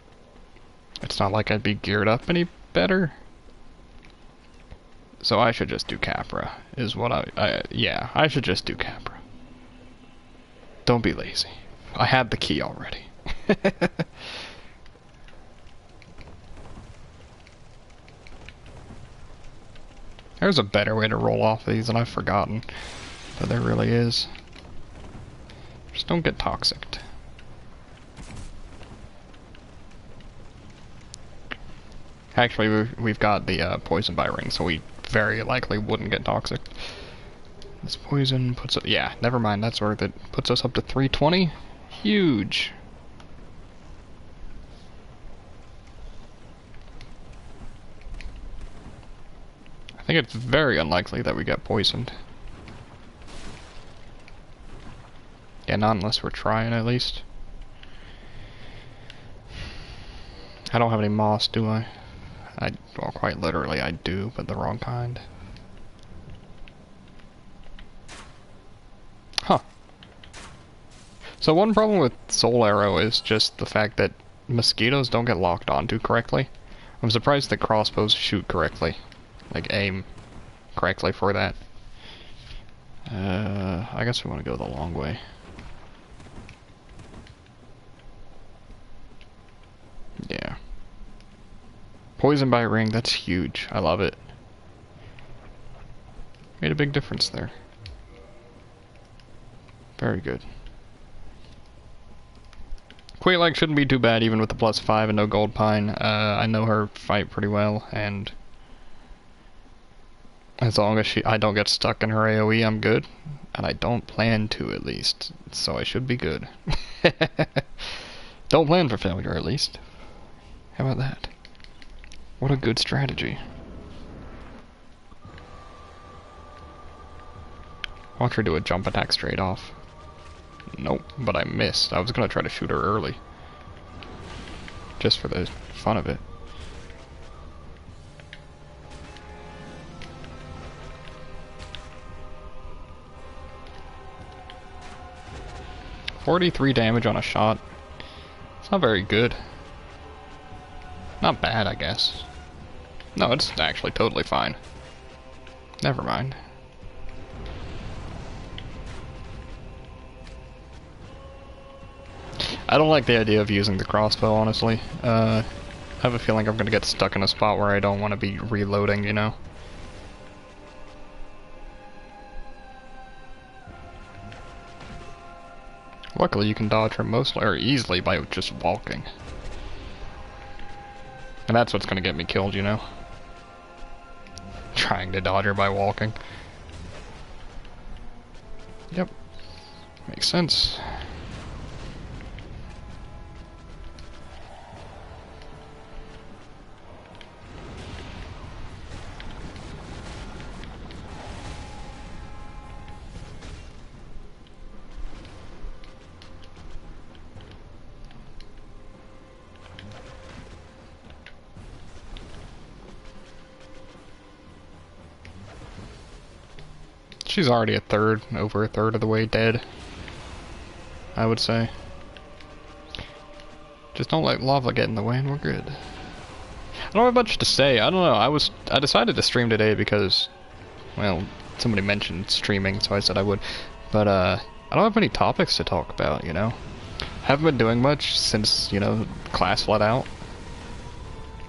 it's not like I'd be geared up any better. So I should just do Capra, is what yeah, I should just do Capra. Don't be lazy. I had the key already. There's a better way to roll off these, and I've forgotten. But there really is. Just don't get toxicked. Actually, we've got the poison by ring, so we very likely wouldn't get toxic. This poison puts it... Yeah, never mind, that's worth it. Puts us up to 320. Huge. I think it's very unlikely that we get poisoned. Yeah, not unless we're trying, at least. I don't have any moss, do I? Well, quite literally I do, but the wrong kind. Huh. So one problem with Soul Arrow is just the fact that mosquitoes don't get locked onto correctly. I'm surprised that crossbows shoot correctly. Like, aim correctly for that. I guess we want to go the long way. Yeah. Poison by ring, that's huge. I love it. Made a big difference there. Very good. Quelaag shouldn't be too bad even with the +5 and no gold pine. I know her fight pretty well, and as long as I don't get stuck in her AoE, I'm good. And I don't plan to, at least. So I should be good. Don't plan for failure, at least. How about that? What a good strategy. Watch her do a jump attack straight off. Nope, but I missed. I was gonna try to shoot her early. Just for the fun of it. $43 damage on a shot. It's not very good. Not bad, I guess. No, it's actually totally fine. Never mind. I don't like the idea of using the crossbow, honestly. I have a feeling I'm gonna get stuck in a spot where I don't want to be reloading, you know? Luckily, you can dodge her mostly or easily by just walking. And that's what's gonna get me killed, you know? Trying to dodge her by walking. Yep. Makes sense. She's already over a third of the way dead, I would say. Just don't let lava get in the way and we're good. I don't have much to say. I don't know. I decided to stream today because, well, somebody mentioned streaming, so I said I would. But I don't have any topics to talk about, you know. Haven't been doing much since, you know, class let out.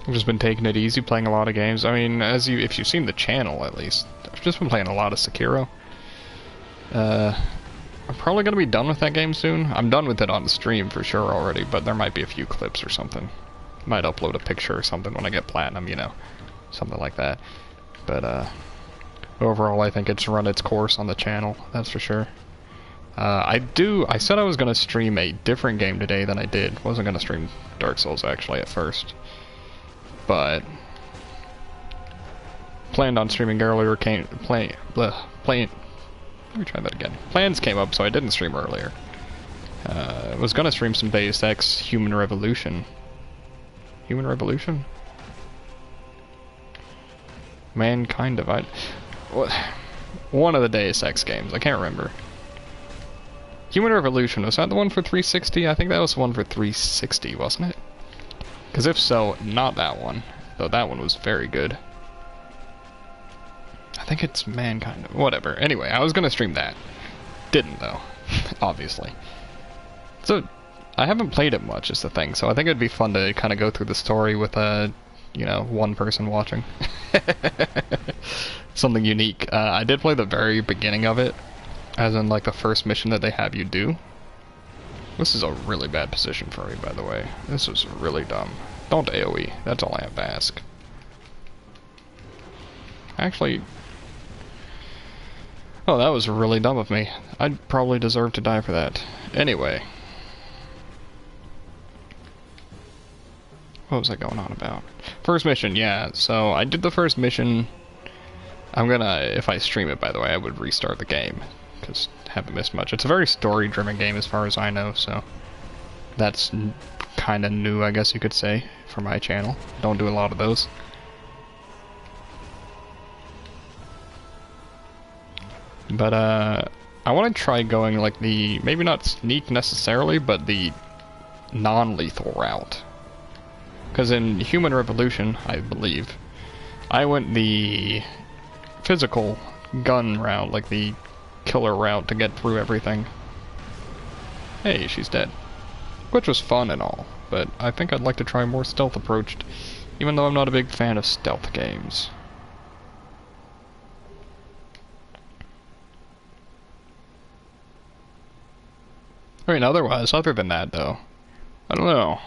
I've just been taking it easy, playing a lot of games. I mean, if you've seen the channel at least, I've just been playing a lot of Sekiro. I'm probably gonna be done with that game soon. I'm done with it on the stream for sure already, but there might be a few clips or something. Might upload a picture or something when I get platinum, you know, something like that. But overall, I think it's run its course on the channel. That's for sure. I said I was gonna stream a different game today than I did. Wasn't gonna stream Dark Souls actually at first, but planned on streaming earlier. Let me try that again. Plans came up, so I didn't stream earlier. Was gonna stream some Deus Ex Human Revolution. Human Revolution? Mankind Divide. What? One of the Deus Ex games. I can't remember. Human Revolution, was that the one for 360? I think that was the one for 360, wasn't it? Because if so, not that one. Though that one was very good. I think it's Mankind. Whatever. Anyway, I was gonna stream that. Didn't, though. Obviously. So, I haven't played it much, is the thing, so I think it'd be fun to kind of go through the story with you know, one person watching. Something unique. I did play the very beginning of it, as in, like, the first mission that they have you do. This is a really bad position for me, by the way. This was really dumb. Don't AoE. That's all I have to ask. Actually... Oh, that was really dumb of me. I'd probably deserve to die for that. Anyway. What was I going on about? First mission, yeah. So, I did the first mission. I'm gonna, if I stream it, by the way, I would restart the game. Because I haven't missed much. It's a very story-driven game as far as I know, so... That's kind of new, I guess you could say, for my channel. Don't do a lot of those. But, I want to try going, like, the, maybe not sneak necessarily, but the non-lethal route. Because in Human Revolution, I believe, I went the physical gun route, like the killer route to get through everything. Hey, she's dead. Which was fun and all, but I think I'd like to try a more stealth approach, even though I'm not a big fan of stealth games. I mean, otherwise, other than that, though, I don't know.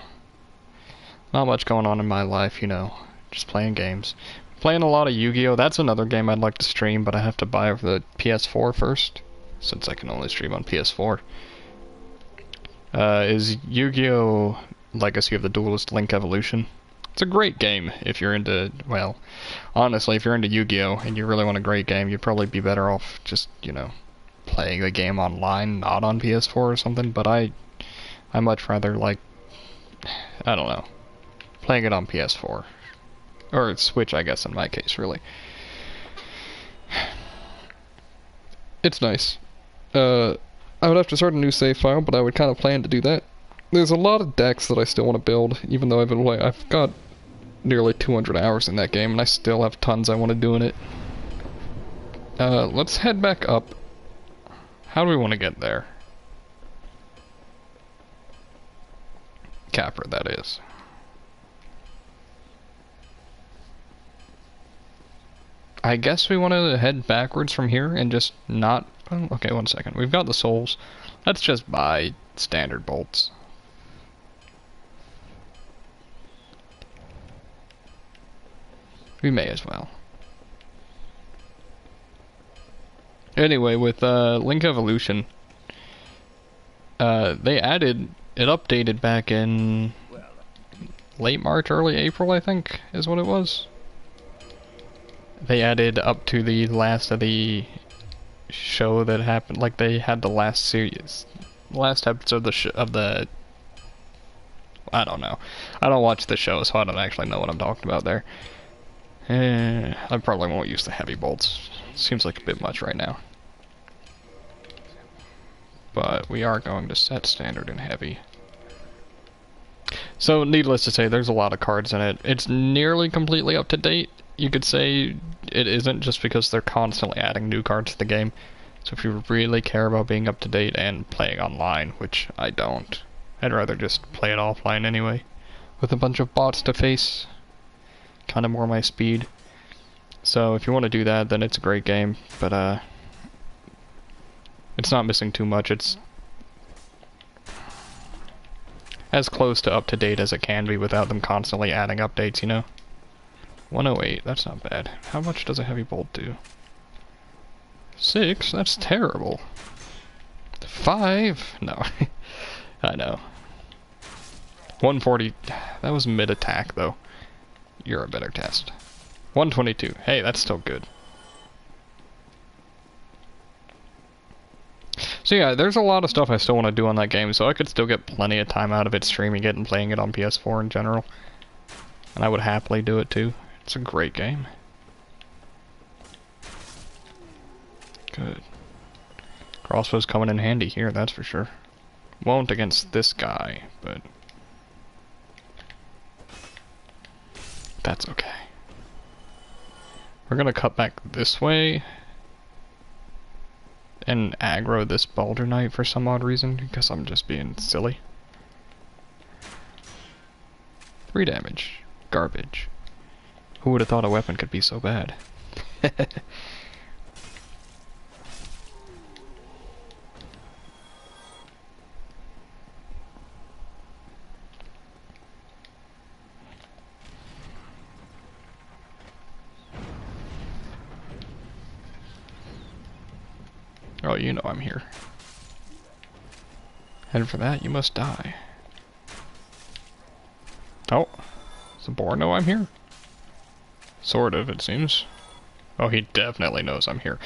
Not much going on in my life, you know. Just playing games. Playing a lot of Yu-Gi-Oh! That's another game I'd like to stream, but I have to buy the PS4 first, since I can only stream on PS4. Is Yu-Gi-Oh! Legacy of the Duelist Link Evolution. It's a great game if you're into, well, honestly, if you're into Yu-Gi-Oh! And you really want a great game, you'd probably be better off just, you know, playing the game online, not on PS4 or something, but I much rather, like, I don't know, playing it on PS4. Or Switch, I guess, in my case, really. It's nice. I would have to start a new save file, but I would kind of plan to do that. There's a lot of decks that I still want to build, even though I've got nearly 200 hours in that game, and I still have tons I want to do in it. Let's head back up. How do we want to get there? Capra, that is. I guess we want to head backwards from here and just not... Oh, okay, 1 second. We've got the souls. Let's just buy standard bolts. We may as well. Anyway, with Link Evolution, they added... It updated back in late March, early April, I think, is what it was. They added up to the last of the show that happened, like they had the last series, last episode of the I don't know. I don't watch the show, so I don't actually know what I'm talking about there. I probably won't use the heavy bolts. Seems like a bit much right now. But we are going to set standard and heavy. So, needless to say, there's a lot of cards in it. It's nearly completely up to date. You could say it isn't, just because they're constantly adding new cards to the game. So if you really care about being up to date and playing online, which I don't, I'd rather just play it offline anyway, with a bunch of bots to face. Kind of more my speed. So if you want to do that, then it's a great game, but it's not missing too much. It's as close to up to date as it can be without them constantly adding updates, you know? 108, that's not bad. How much does a heavy bolt do? 6? That's terrible. 5? No. I know. 140. That was mid-attack, though. You're a better test. 122. Hey, that's still good. So yeah, there's a lot of stuff I still want to do on that game, so I could still get plenty of time out of it streaming it and playing it on PS4 in general. And I would happily do it too. It's a great game. Good. Crossbow's coming in handy here, that's for sure. Won't against this guy, but that's okay. We're gonna cut back this way and aggro this Baldur Knight for some odd reason, because I'm just being silly. 3 damage. Garbage. Who would have thought a weapon could be so bad? Oh, you know I'm here. And for that, you must die. Oh, does the boar know I'm here? Sort of, it seems. Oh, he definitely knows I'm here.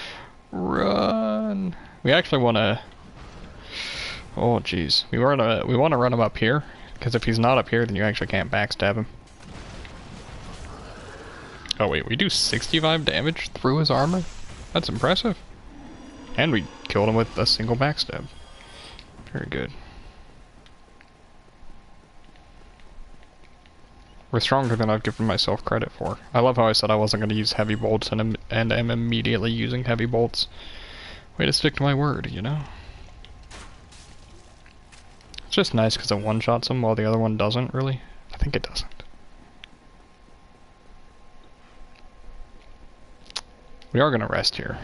Run! We actually want to... Oh, jeez. We want to run him up here, because if he's not up here, then you actually can't backstab him. Oh wait, we do 65 damage through his armor? That's impressive. And we killed him with a single backstab. Very good. We're stronger than I've given myself credit for. I love how I said I wasn't going to use heavy bolts and am immediately using heavy bolts. Way to stick to my word, you know? It's just nice because it one-shots him while the other one doesn't, really. I think it doesn't. We are gonna rest here.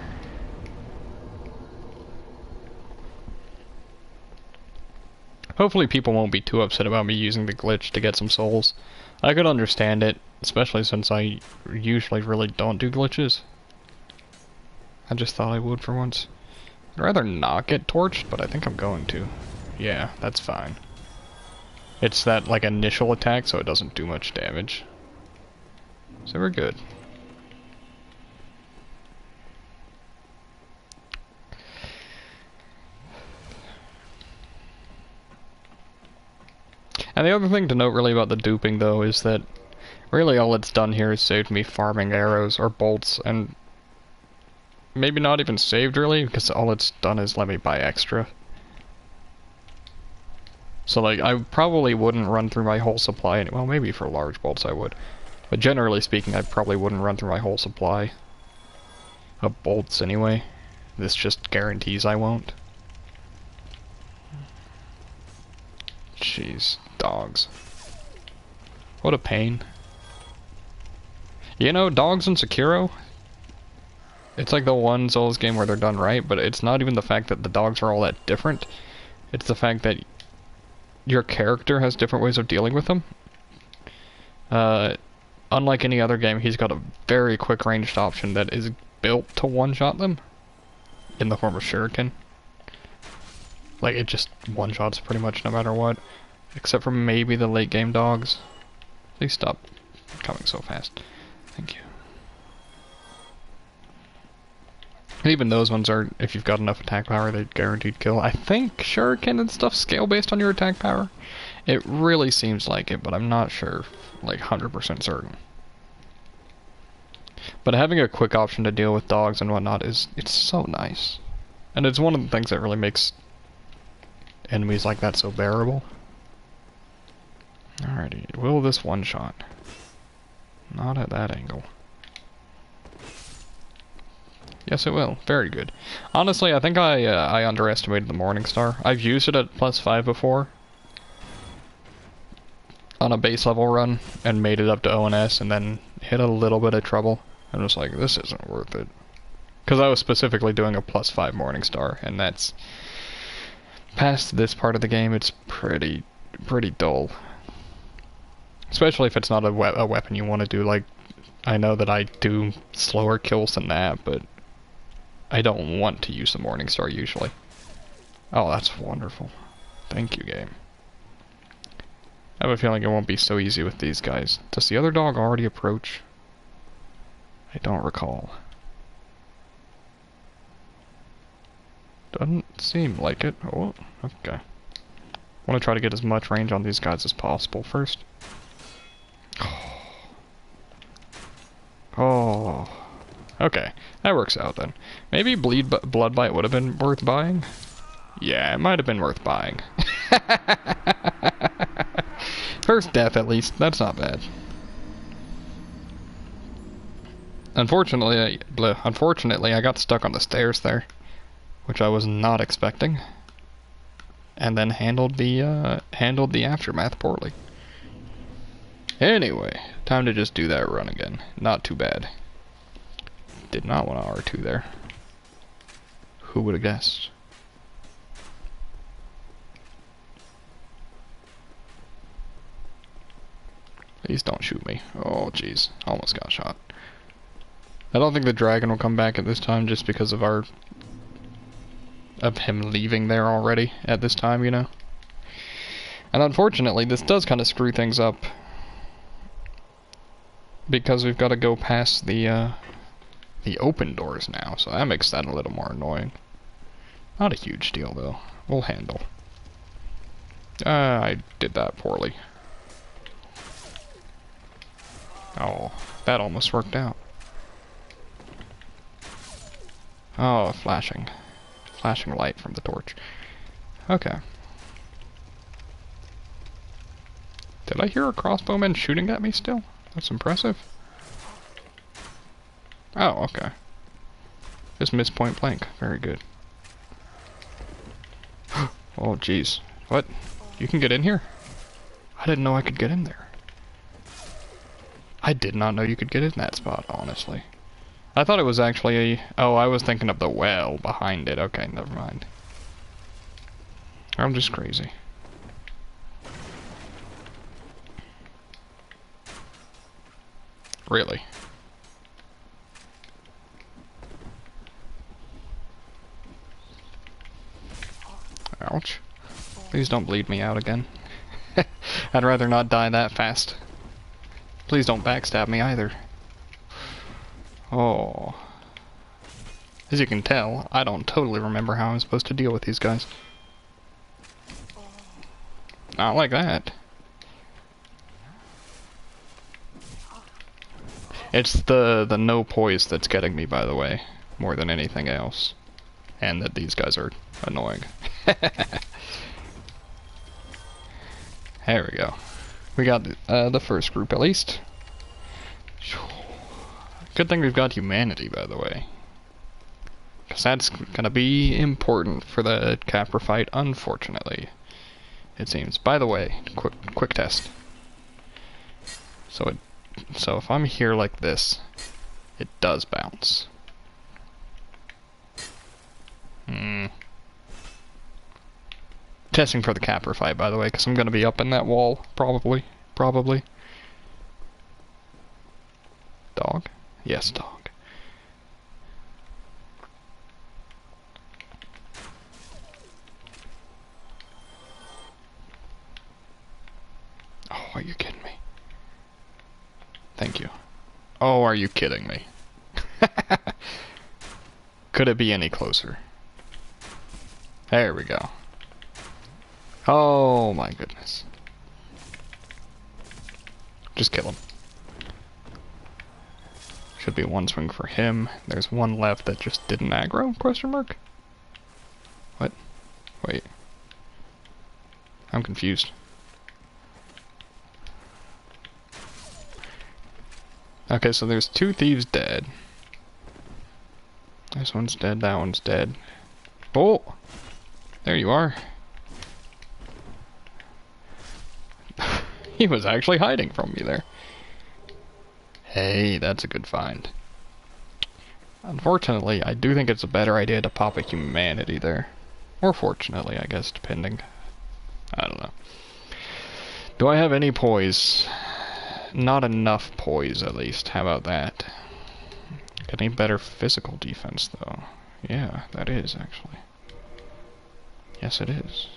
Hopefully people won't be too upset about me using the glitch to get some souls. I could understand it, especially since I usually really don't do glitches. I just thought I would for once. I'd rather not get torched, but I think I'm going to. Yeah, that's fine. It's that, like, initial attack, so it doesn't do much damage. So we're good. And the other thing to note really about the duping, though, is that really all it's done here is saved me farming arrows or bolts, and maybe not even saved, really, because all it's done is let me buy extra. So, like, I probably wouldn't run through my whole supply, well, maybe for large bolts I would. But generally speaking, I probably wouldn't run through my whole supply of bolts anyway. This just guarantees I won't. Jeez, dogs. What a pain. You know, dogs in Sekiro, it's like the one Souls game where they're done right, but it's not even the fact that the dogs are all that different. It's the fact that your character has different ways of dealing with them. Unlike any other game, he's got a very quick ranged option that is built to one-shot them in the form of shuriken. Like, it just one-shots pretty much no matter what. Except for maybe the late game dogs. Please stop coming so fast. Thank you. And even those ones are, if you've got enough attack power, they're guaranteed kill. I think shuriken and stuff scale based on your attack power. It really seems like it, but I'm not sure, like 100% certain. But having a quick option to deal with dogs and whatnot it's so nice. And it's one of the things that really makes enemies like that so bearable. Alrighty, will this one shot? Not at that angle. Yes, it will. Very good. Honestly, I think I underestimated the Morning Star. I've used it at +5 before on a base level run and made it up to ONS and then hit a little bit of trouble. I'm just like, this isn't worth it. Because I was specifically doing a +5 Morning Star, and that's past this part of the game, it's pretty dull. Especially if it's not a weapon you want to do. Like, I know that I do slower kills than that, but I don't want to use the Morning Star usually. Oh, that's wonderful. Thank you, game. I have a feeling it won't be so easy with these guys. Does the other dog already approach? I don't recall. Doesn't seem like it. Oh, okay. I want to try to get as much range on these guys as possible first. Oh. Okay, that works out then. Maybe Blood Bite would have been worth buying? Yeah, it might have been worth buying. First death, at least. That's not bad. Unfortunately, I got stuck on the stairs there, which I was not expecting, and then handled the aftermath poorly. Anyway, time to just do that run again. Not too bad. Did not want to R2 there. Who would have guessed? Please don't shoot me. Oh, jeez. Almost got shot. I don't think the dragon will come back at this time just because of him leaving there already at this time, you know? And unfortunately, this does kind of screw things up. Because we've got to go past the open doors now, so that makes that a little more annoying. Not a huge deal, though. We'll handle. I did that poorly. Oh, that almost worked out. Oh, flashing light from the torch. Okay. Did I hear a crossbowman shooting at me still? That's impressive. Oh, okay. Just missed point blank. Very good. Oh, jeez. What? You can get in here? I didn't know I could get in there. I did not know you could get in that spot, honestly. I thought it was actually a... Oh, I was thinking of the well behind it. Okay, never mind. I'm just crazy. Really? Ouch. Please don't bleed me out again. I'd rather not die that fast. Please don't backstab me either. Oh. As you can tell, I don't totally remember how I'm supposed to deal with these guys. Not like that. It's the no poise that's getting me, by the way, more than anything else. And that these guys are annoying. There we go. We got the first group at least. Good thing we've got humanity, by the way. Because that's gonna be important for the Capra fight, unfortunately. It seems. By the way, quick test. So if I'm here like this, it does bounce. Testing for the Capra fight, by the way, because I'm gonna be up in that wall, probably. Dog? Yes, dog. Oh, are you kidding me? Thank you. Oh, are you kidding me? Could it be any closer? There we go. Oh my goodness. Just kill him. Should be one swing for him. There's one left that just didn't aggro? Question mark? What? Wait. I'm confused. Okay, so there's two thieves dead. This one's dead, that one's dead. Oh! There you are. He was actually hiding from me there. Hey, that's a good find. Unfortunately, I do think it's a better idea to pop a humanity there. Or fortunately, I guess, depending. I don't know. Do I have any poise? Not enough poise, at least. How about that? Getting better physical defense, though. Yeah, that is, actually. Yes, it is.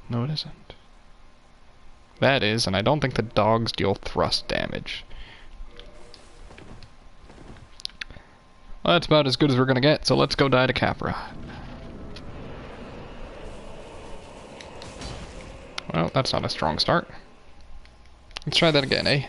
No, it isn't. That is, and I don't think the dogs deal thrust damage. Well, that's about as good as we're gonna get, so let's go die to Capra. Well, that's not a strong start. Let's try that again, eh?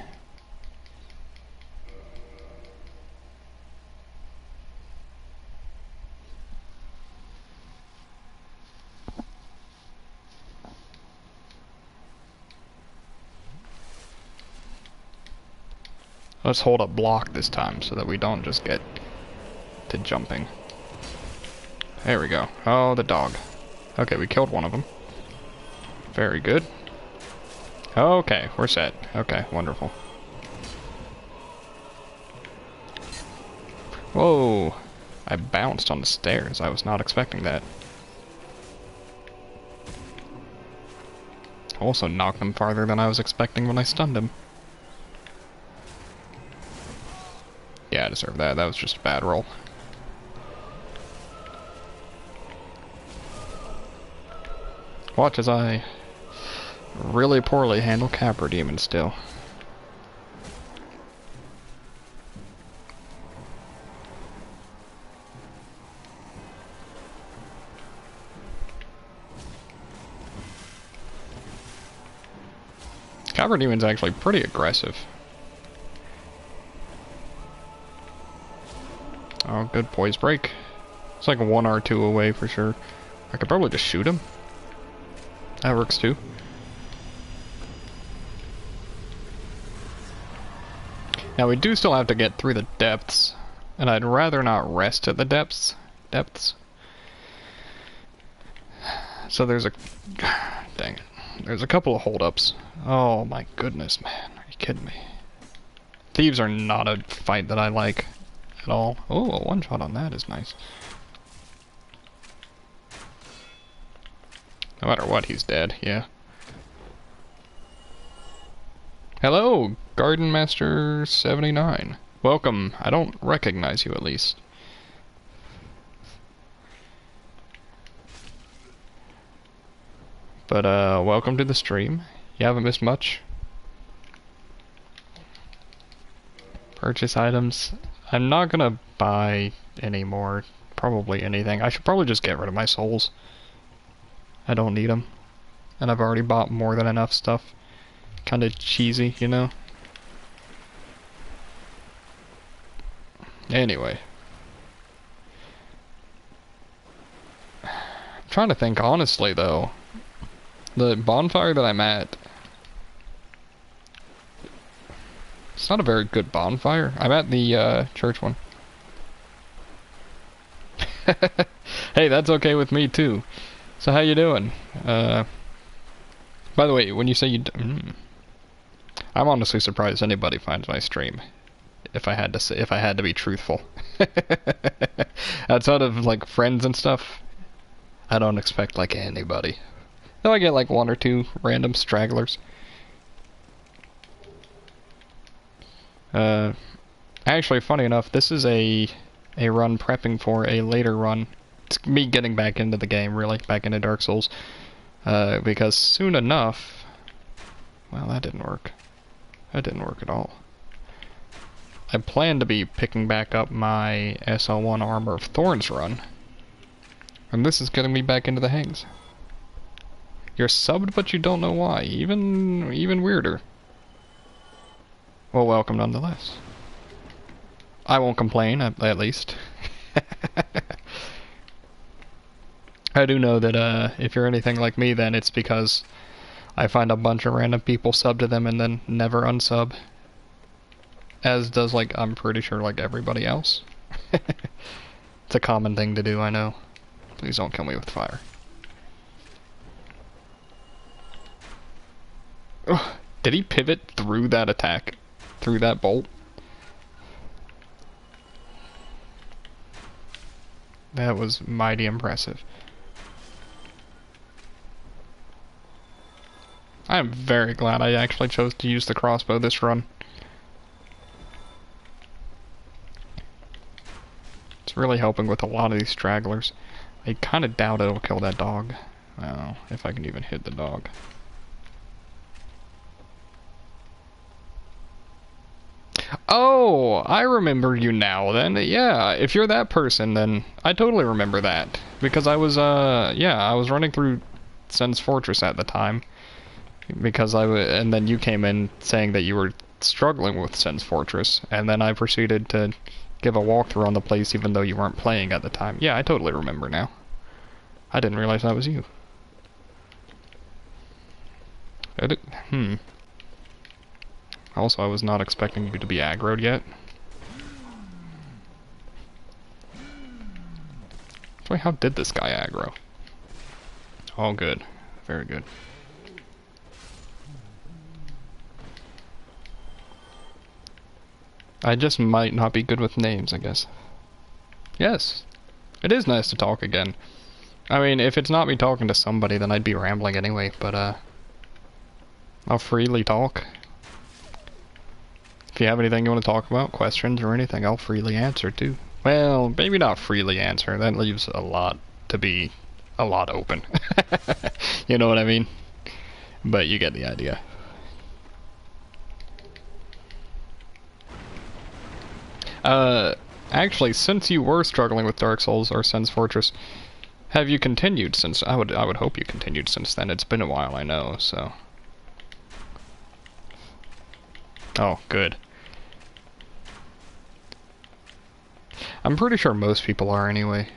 Let's hold up block this time so that we don't just get to jumping. There we go. Oh, the dog. Okay, we killed one of them. Very good. Okay, we're set. Okay, wonderful. Whoa! I bounced on the stairs. I was not expecting that. Also knocked him farther than I was expecting when I stunned him. Yeah, I deserve that. That was just a bad roll. Watch as I really poorly handle Capra Demon still. Capra Demon's actually pretty aggressive. Oh, good poise break. It's like a 1 R2 away for sure. I could probably just shoot him. That works too. Now we do still have to get through the depths, and I'd rather not rest at the depths. So there's a... Dang it. There's a couple of holdups. Oh my goodness, man. Are you kidding me? Thieves are not a fight that I like at all. Oh, a one-shot on that is nice. No matter what, he's dead, yeah. Hello, Garden Master 79. Welcome. I don't recognize you, at least. But, welcome to the stream. You haven't missed much. Purchase items. I'm not gonna buy any more, probably anything. I should probably just get rid of my souls. I don't need them. And I've already bought more than enough stuff. Kinda cheesy, you know? Anyway. I'm trying to think honestly, though. The bonfire that I'm at... It's not a very good bonfire. I'm at the, church one. Hey, that's okay with me, too. So how you doing? By the way, when you say you... I'm honestly surprised anybody finds my stream. If I had to say, if I had to be truthful. Outside of, like, friends and stuff, I don't expect, like, anybody. Though I get, like, one or two random stragglers. Actually, funny enough, this is a run prepping for a later run. It's me getting back into the game, really, back into Dark Souls. Because soon enough... Well, that didn't work. That didn't work at all. I plan to be picking back up my Sl1 Armor of Thorns run. And this is getting me back into the hangs. You're subbed, but you don't know why. Even weirder. Well, welcome nonetheless. I won't complain, at least. I do know that if you're anything like me, then it's because I find a bunch of random people sub to them and then never unsub. As does, like, I'm pretty sure, like, everybody else. It's a common thing to do, I know. Please don't kill me with fire. Ugh, did he pivot through that attack? Through that bolt? That was mighty impressive. I am very glad I actually chose to use the crossbow this run. It's really helping with a lot of these stragglers. I kind of doubt it'll kill that dog. Well, if I can even hit the dog. Oh, I remember you now then. Yeah, if you're that person, then I totally remember that. Because I was, yeah, I was running through Sen's Fortress at the time. Because and then you came in saying that you were struggling with Sen's Fortress. And then I proceeded to give a walkthrough on the place even though you weren't playing at the time. Yeah, I totally remember now. I didn't realize that was you. Also, I was not expecting you to be aggroed yet. Wait, how did this guy aggro? Oh, good. Very good. I just might not be good with names, I guess. Yes. It is nice to talk again. I mean, if it's not me talking to somebody, then I'd be rambling anyway, but, I'll freely talk. If you have anything you want to talk about, questions or anything, I'll freely answer, too. Well, maybe not freely answer. That leaves a lot to be a lot open. You know what I mean? But you get the idea. Actually, since you were struggling with Dark Souls or Sen's Fortress, have you continued since? I would hope you continued since then. It's been a while, I know, so. Oh, good. I'm pretty sure most people are anyway.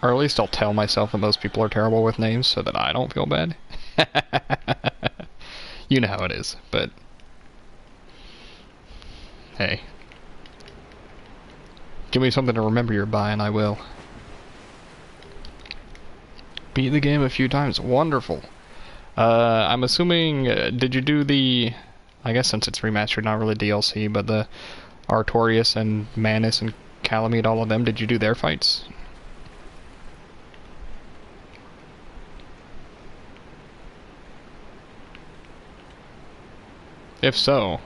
Or at least I'll tell myself that most people are terrible with names so that I don't feel bad. You know how it is, but... Hey. Give me something to remember you're by and I will. Beat the game a few times. Wonderful. I'm assuming, did you do the, I guess since it's remastered, not really DLC, but the Artorias and Manus and Calamite, all of them, did you do their fights? If so,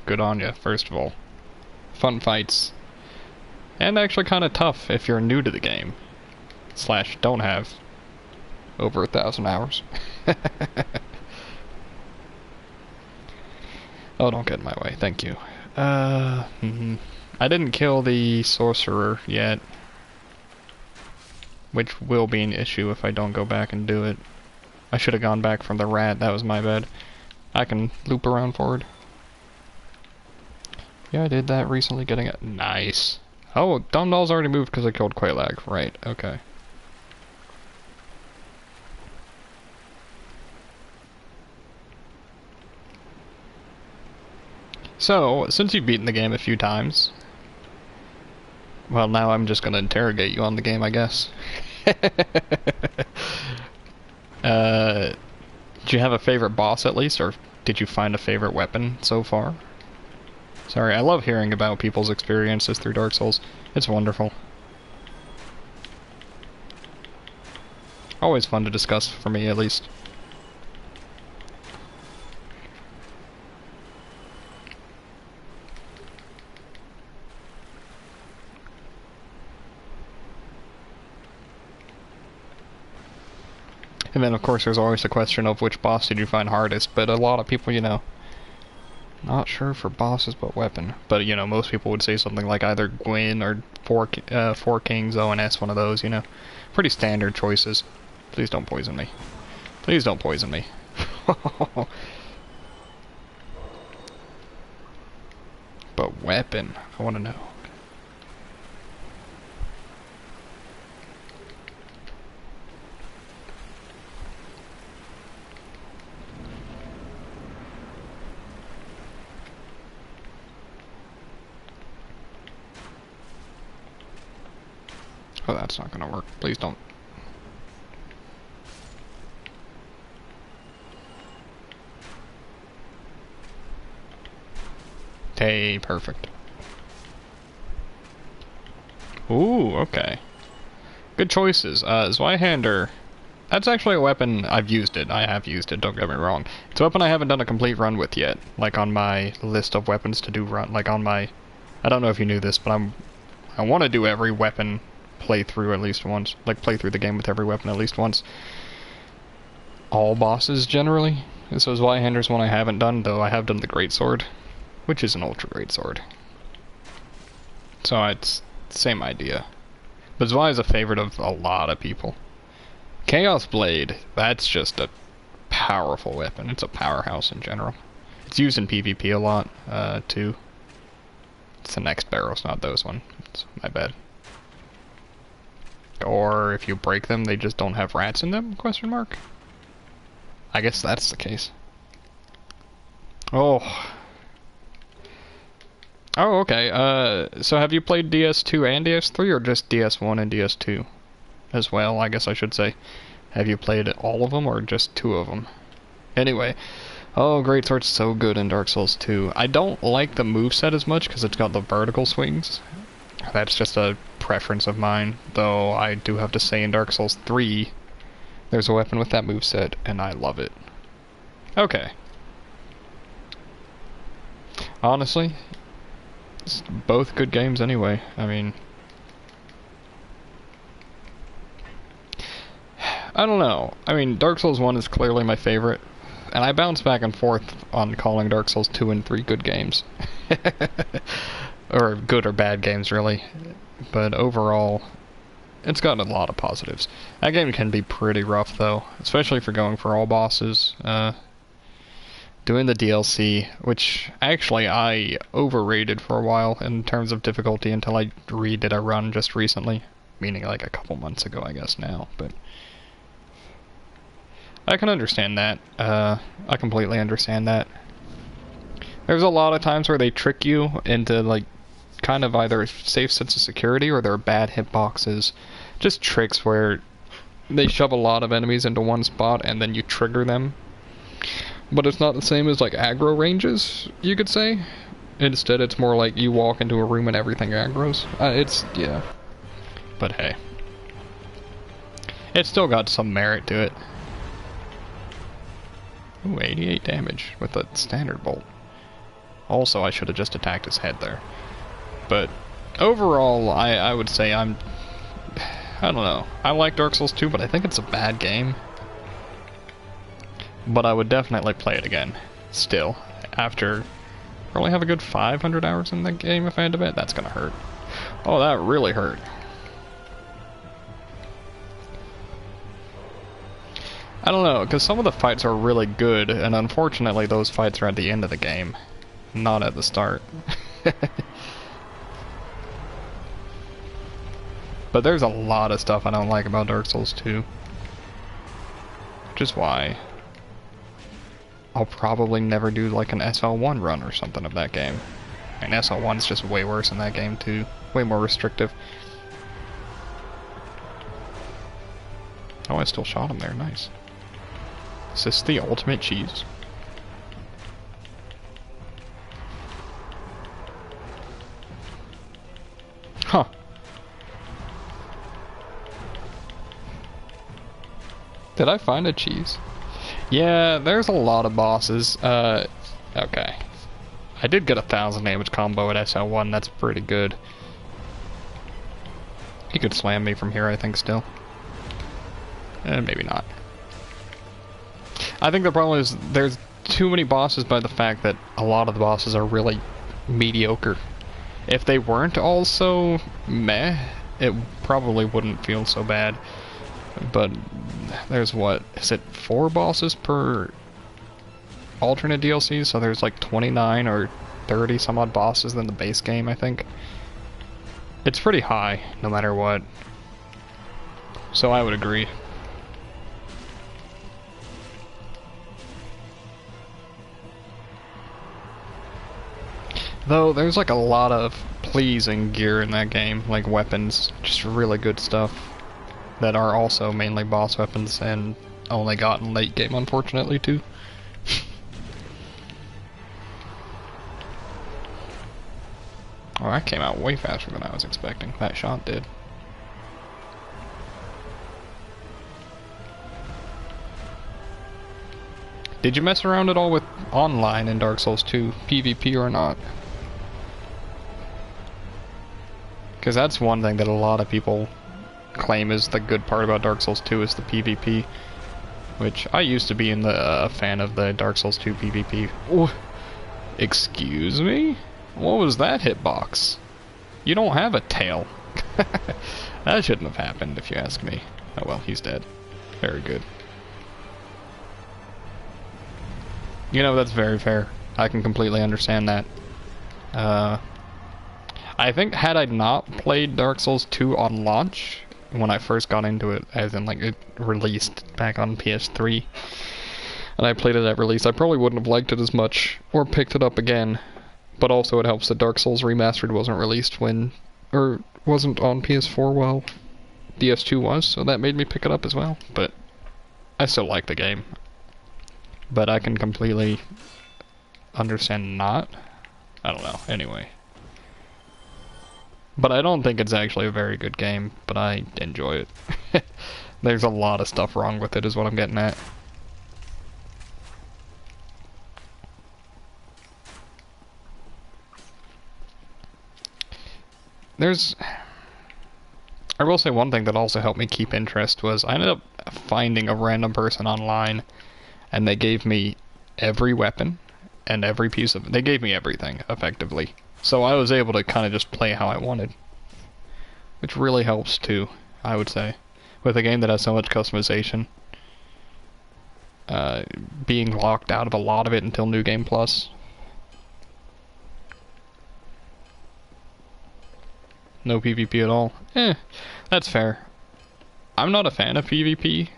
good on ya, first of all. Fun fights. And actually kind of tough if you're new to the game. / don't have over 1,000 hours. Oh, don't get in my way, thank you. I didn't kill the sorcerer yet, which will be an issue if I don't go back and do it. I should have gone back from the rat, that was my bad. I can loop around forward. Yeah, I did that recently, getting it. Nice. Oh, Dumdoll's already moved because I killed Quelaag. Right, okay. So, since you've beaten the game a few times... Well, now I'm just gonna interrogate you on the game, I guess. Do you have a favorite boss at least, or did you find a favorite weapon so far? Sorry, I love hearing about people's experiences through Dark Souls. It's wonderful. Always fun to discuss, for me at least. And then, of course, there's always the question of which boss did you find hardest, but a lot of people, you know, not sure for bosses, but weapon. But, you know, most people would say something like either Gwyn or Four Kings, ONS, one of those, you know. Pretty standard choices. Please don't poison me. Please don't poison me. But weapon, I want to know. Oh, that's not gonna work. Please don't. Hey, perfect. Ooh, okay. Good choices. Zweihander. That's actually a weapon I've used it. I have used it, don't get me wrong. It's a weapon I haven't done a complete run with yet. Like on my list of weapons to do run. Like on my... I don't know if you knew this, but I want to do every weapon playthrough at least once. Like play through the game with every weapon at least once. All bosses generally. So Zweihander's one I haven't done, though I have done the Greatsword, which is an ultra greatsword. So it's the same idea. But Zwei is a favorite of a lot of people. Chaos Blade, that's just a powerful weapon. It's a powerhouse in general. It's used in PvP a lot, too. It's the next barrels, not those one. It's my bad. Or if you break them, they just don't have rats in them? Question mark. I guess that's the case. Oh. Oh, okay. So have you played DS2 and DS3, or just DS1 and DS2 as well, I guess I should say? Have you played all of them, or just 2 of them? Anyway. Oh, Greatsword's so good in Dark Souls 2. I don't like the moveset as much, because it's got the vertical swings. That's just a preference of mine, though I do have to say in Dark Souls 3, there's a weapon with that moveset, and I love it. Okay. Honestly, it's both good games anyway. I mean, I don't know. I mean, Dark Souls 1 is clearly my favorite, and I bounce back and forth on calling Dark Souls 2 and 3 good games. Or good or bad games, really. But overall, it's got a lot of positives. That game can be pretty rough, though, especially for going for all bosses. Doing the DLC, which actually I overrated for a while in terms of difficulty until I redid a run just recently. Meaning like a couple months ago, I guess now, but... I can understand that. I completely understand that. There's a lot of times where they trick you into, like, kind of either a safe sense of security or there are bad hitboxes. Just tricks where they shove a lot of enemies into one spot and then you trigger them. But it's not the same as like aggro ranges, you could say. Instead, it's more like you walk into a room and everything aggros. Yeah. But hey. It's still got some merit to it. Ooh, 88 damage with a standard bolt. Also, I should have just attacked his head there. But overall, I would say I don't know. I like Dark Souls 2, but I think it's a bad game. But I would definitely play it again. Still. After... Probably have a good 500 hours in the game if I had to bet. That's gonna hurt. Oh, that really hurt. I don't know, because some of the fights are really good, and unfortunately those fights are at the end of the game. Not at the start. But there's a lot of stuff I don't like about Dark Souls 2. Which is why I'll probably never do like an SL1 run or something of that game. And SL1 is just way worse in that game too. Way more restrictive. Oh, I still shot him there. Nice. Is this the ultimate cheese? Huh. Did I find a cheese? Yeah, there's a lot of bosses. Okay. I did get 1,000 damage combo at SL1, that's pretty good. He could slam me from here, I think, still. Maybe not. I think the problem is there's too many bosses by the fact that a lot of the bosses are really mediocre. If they weren't all so meh, it probably wouldn't feel so bad. But there's what, is it 4 bosses per alternate DLC? So there's like 29 or 30 some odd bosses in the base game, I think. It's pretty high, no matter what. So I would agree. Though there's like a lot of pleasing gear in that game, like weapons, just really good stuff. That are also mainly boss weapons and only got in late game, unfortunately, too. Oh, that came out way faster than I was expecting. That shot did. Did you mess around at all with online in Dark Souls 2, PvP or not? Because that's one thing that a lot of people claim is the good part about Dark Souls 2 is the PvP, which I used to be in the fan of the Dark Souls 2 PvP. Ooh, excuse me? What was that hitbox? You don't have a tail. That shouldn't have happened if you ask me. Oh well, he's dead. Very good. You know, that's very fair. I can completely understand that. I think had I not played Dark Souls 2 on launch, when I first got into it, as in like it released back on PS3, and I played it at release, I probably wouldn't have liked it as much, or picked it up again. But also it helps that Dark Souls Remastered wasn't released when, or wasn't on PS4 while DS2 was, so that made me pick it up as well. But I still like the game. But I can completely understand not. I don't know, anyway. But I don't think it's actually a very good game, but I enjoy it. There's a lot of stuff wrong with it, is what I'm getting at. I will say one thing that also helped me keep interest was I ended up finding a random person online, and they gave me every weapon and every piece of... They gave me everything, effectively. So I was able to kind of just play how I wanted. Which really helps too, I would say. With a game that has so much customization. Being locked out of a lot of it until New Game Plus. No PvP at all. That's fair. I'm not a fan of PvP.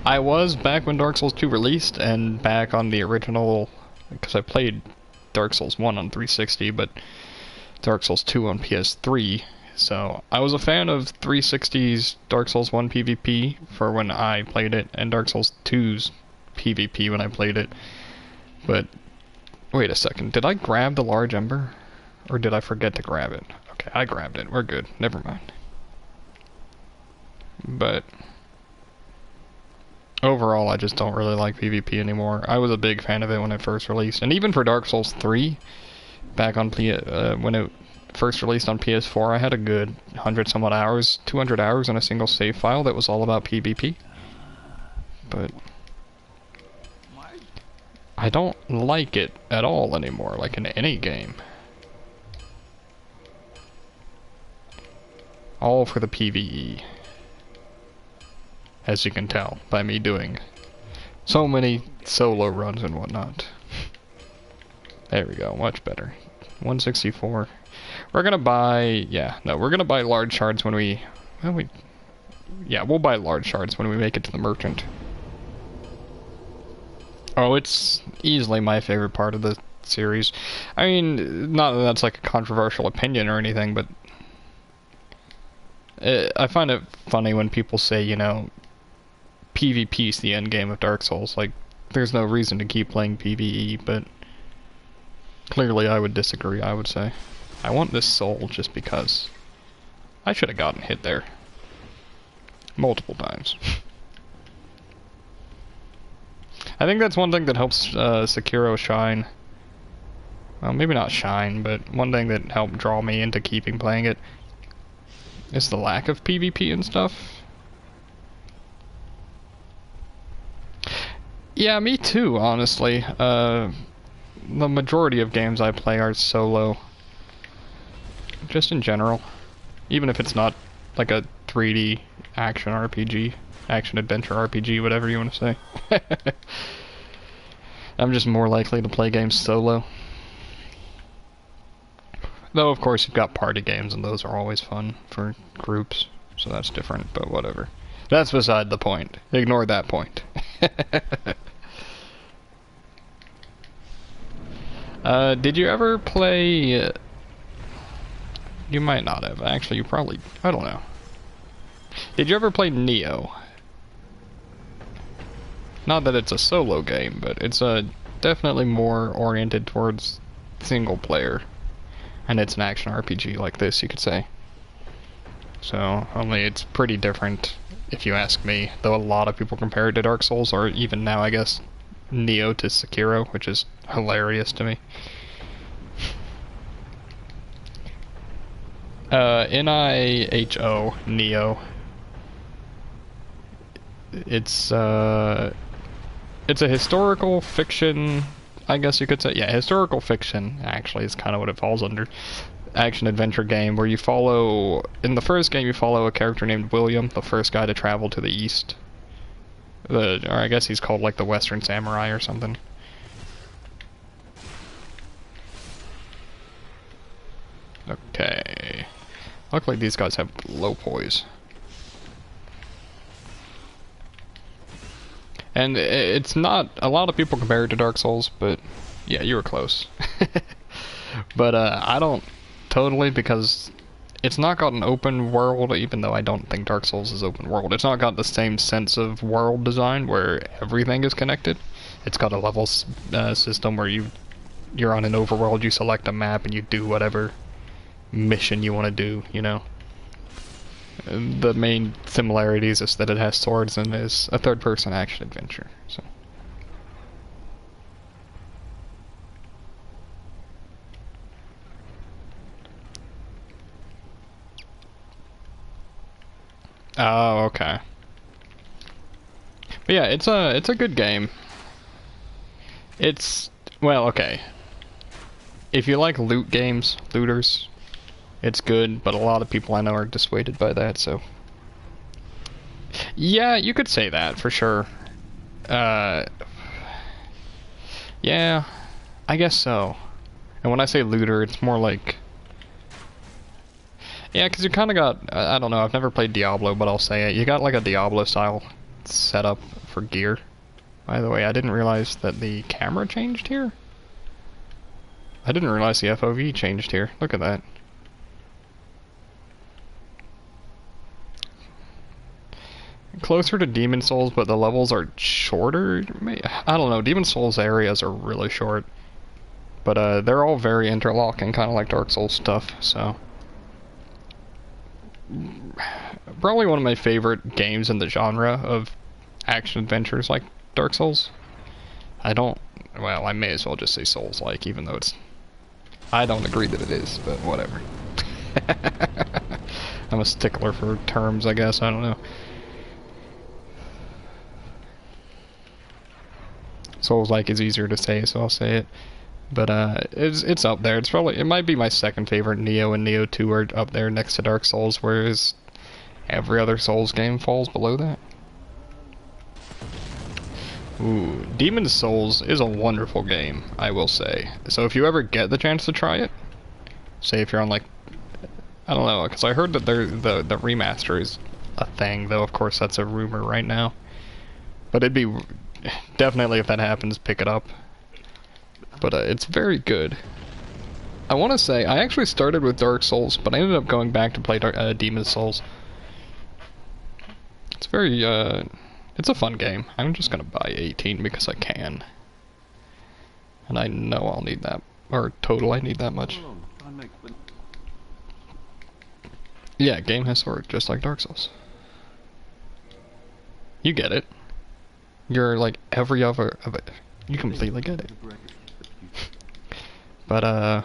I was back when Dark Souls 2 released, and back on the original... Because I played Dark Souls 1 on 360, but Dark Souls 2 on PS3 So I was a fan of 360's Dark Souls 1 PvP for when I played it, and Dark Souls 2's PvP when I played it. But wait a second, did I grab the large ember? Or did I forget to grab it? Okay, I grabbed it. We're good. Never mind. But overall, I just don't really like PvP anymore. I was a big fan of it when it first released, and even for Dark Souls 3, back on when it first released on PS4, I had a good 100 some odd hours, 200 hours in a single save file that was all about PvP. But I don't like it at all anymore, like in any game. All for the PvE. As you can tell by me doing so many solo runs and whatnot. There we go, much better. 164. We're gonna buy, we're gonna buy large shards when we'll buy large shards when we make it to the merchant. Oh, it's easily my favorite part of the series. I mean, not that that's like a controversial opinion or anything, but I find it funny when people say, you know, PvP is the end game of Dark Souls. Like, there's no reason to keep playing PvE, but clearly I would disagree, I would say. I want this soul just because. I should have gotten hit there. Multiple times. I think that's one thing that helps Sekiro shine. Well, maybe not shine, but one thing that helped draw me into keeping playing it is the lack of PvP and stuff. Yeah, me too, honestly. The majority of games I play are solo. Just in general. Even if it's not like a 3D action RPG, action-adventure RPG, whatever you want to say. I'm just more likely to play games solo. Though, of course, you've got party games, and those are always fun for groups, so that's different, but whatever. That's beside the point. Ignore that point. Did you ever play... You might not have. Actually, you probably... I don't know. Did you ever play Neo? Not that it's a solo game, but it's definitely more oriented towards single player. And it's an action RPG like this, you could say. So, only it's pretty different, if you ask me. Though a lot of people compare it to Dark Souls, or even now, I guess, Neo to Sekiro, which is hilarious to me. N-I-H-O, Neo. It's a historical fiction, I guess you could say. Yeah, historical fiction, actually, is kind of what it falls under. Action-adventure game where you follow... In the first game, you follow a character named William, the first guy to travel to the east. Or I guess he's called, like, the Western Samurai or something. Okay. Luckily, these guys have low poise. And it's not... A lot of people compare it to Dark Souls, but... Yeah, you were close. But, I don't totally, because it's not got an open world, even though I don't think Dark Souls is open world. It's not got the same sense of world design where everything is connected. It's got a level system where you're on an overworld, you select a map, and you do whatever mission you want to do, you know. The main similarities is that it has swords and is a third-person action-adventure, so... Oh, okay. But yeah, it's a good game. It's... Well, okay. If you like loot games, looters, it's good, but a lot of people I know are dissuaded by that, so... Yeah, you could say that, for sure. Yeah, I guess so. And when I say looter, it's more like... Yeah, because you kind of got... I don't know, I've never played Diablo, but I'll say it. You got like a Diablo-style setup for gear. By the way, I didn't realize that the camera changed here. I didn't realize the FOV changed here. Look at that. closer to Demon Souls, but the levels are shorter. I don't know. Demon Souls areas are really short, but they're all very interlocking, kind of like Dark Souls stuff. So probably one of my favorite games in the genre of action adventures like Dark Souls. Well, I may as well just say Souls-like, even though I don't agree that it is, but whatever. I'm a stickler for terms, I guess. I don't know. Souls-like is easier to say, so I'll say it. But it's up there. It might be my second favorite. Neo and Neo 2 are up there next to Dark Souls, whereas every other Souls game falls below that. Ooh, Demon's Souls is a wonderful game, I will say. So if you ever get the chance to try it, say if you're on like, I don't know, because I heard that the remaster is a thing, though of course that's a rumor right now. But it'd be definitely, if that happens, pick it up. But it's very good. I want to say I actually started with Dark Souls, but I ended up going back to play Demon's Souls. It's very it's a fun game. I'm just gonna buy 18 because I can. And I know I'll need that. Or total, I need that much. Yeah, game has sword, just like Dark Souls. You get it. You're like every other of it. You completely get it. But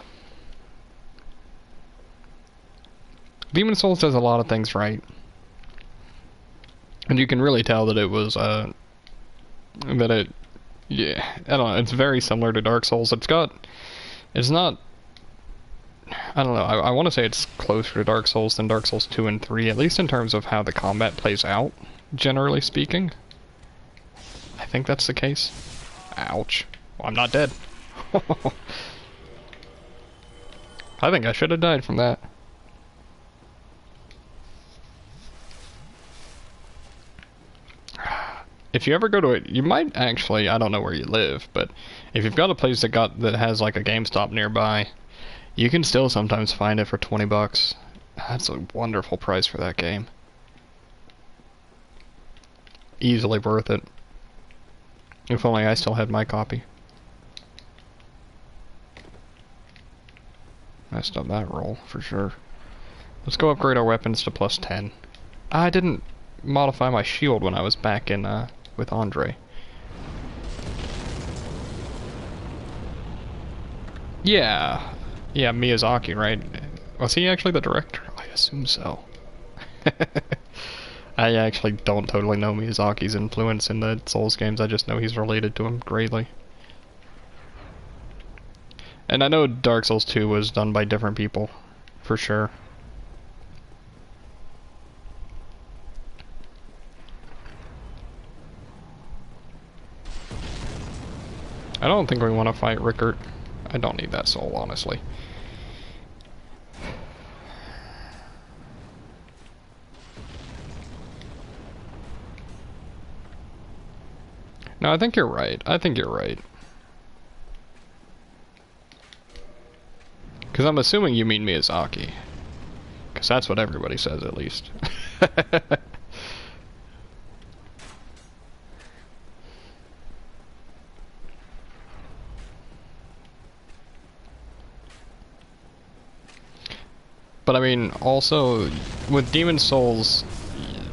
Demon's Souls does a lot of things right. And you can really tell that it was, yeah, I don't know, it's very similar to Dark Souls. It's not, I don't know, I want to say it's closer to Dark Souls than Dark Souls 2 and 3, at least in terms of how the combat plays out, generally speaking. I think that's the case. Ouch. Well, I'm not dead. I think I should have died from that. If you ever go to it, you might actually, I don't know where you live, but if you've got a place that has like a GameStop nearby, you can still sometimes find it for 20 bucks. That's a wonderful price for that game. Easily worth it. If only I still had my copy. Messed up that roll, for sure. Let's go upgrade our weapons to +10. I didn't modify my shield when I was back in, with Andre. Yeah. Yeah, Miyazaki, right? Was he actually the director? I assume so. I actually don't totally know Miyazaki's influence in the Souls games, I just know he's related to him greatly. And I know Dark Souls 2 was done by different people, for sure. I don't think we want to fight Rickert. I don't need that soul, honestly. No, I think you're right. I think you're right. Because I'm assuming you mean Miyazaki. Because that's what everybody says, at least. But I mean, also, with Demon's Souls,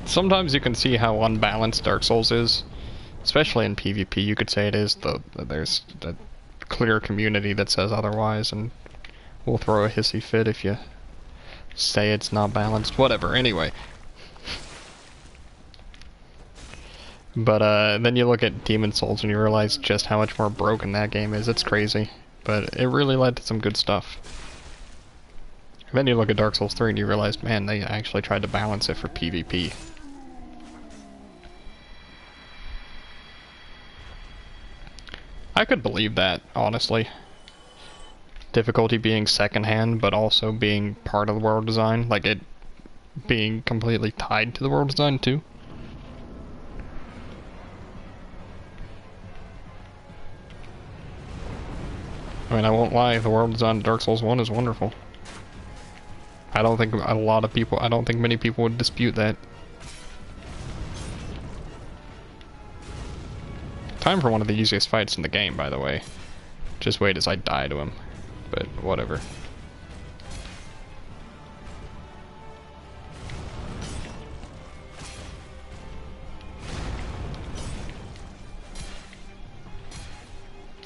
sometimes you can see how unbalanced Dark Souls is. Especially in PvP, you could say it is, though there's a clear community that says otherwise, and we'll throw a hissy fit if you say it's not balanced. Whatever, anyway. But then you look at Demon's Souls and you realize just how much more broken that game is. It's crazy. But it really led to some good stuff. And then you look at Dark Souls 3 and you realize, man, they actually tried to balance it for PvP. I could believe that, honestly. Difficulty being secondhand, but also being part of the world design. Like, it being completely tied to the world design, too. I mean, I won't lie, the world design of Dark Souls 1 is wonderful. I don't think many people would dispute that. Time for one of the easiest fights in the game, by the way. Just wait as I die to him. But whatever.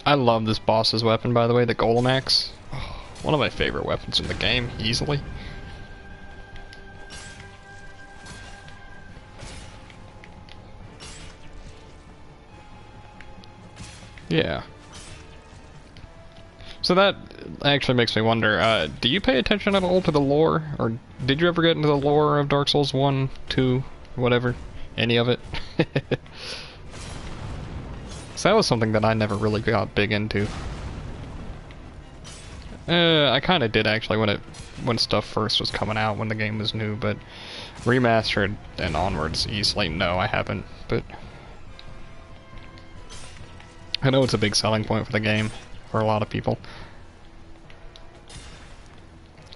I love this boss's weapon, by the way, the Golem Axe. Oh, one of my favorite weapons in the game, easily. Yeah. So that actually makes me wonder, do you pay attention at all to the lore? Or did you ever get into the lore of Dark Souls 1, 2, whatever? Any of it? So that was something that I never really got big into. I kind of did actually when stuff first was coming out, when the game was new, but remastered and onwards easily, no, I haven't. But I know it's a big selling point for the game for a lot of people.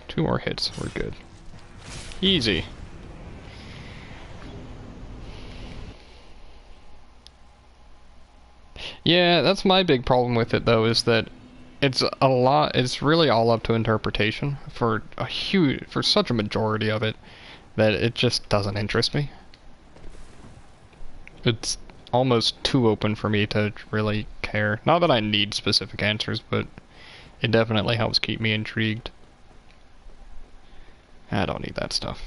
2 more hits, we're good. Easy. Yeah, that's my big problem with it, though, is that it's really all up to interpretation for such a majority of it, that it just doesn't interest me. It's almost too open for me to really care. Not that I need specific answers, but it definitely helps keep me intrigued. I don't need that stuff.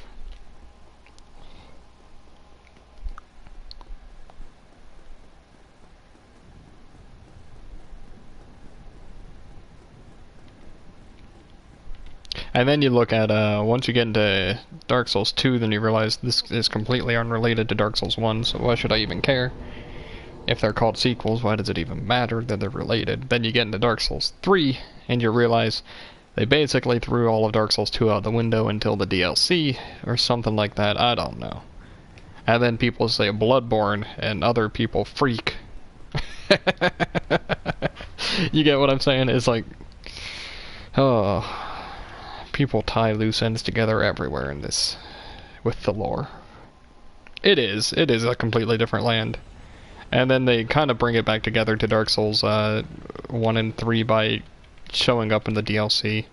And then you look at, once you get into Dark Souls 2, then you realize this is completely unrelated to Dark Souls 1, so why should I even care? If they're called sequels, why does it even matter that they're related? Then you get into Dark Souls 3, and you realize they basically threw all of Dark Souls 2 out the window until the DLC, or something like that, I don't know. And then people say Bloodborne, and other people freak. You get what I'm saying? It's like, oh... People tie loose ends together everywhere in this, with the lore. It is a completely different land. And then they kind of bring it back together to Dark Souls 1 and 3 by showing up in the DLC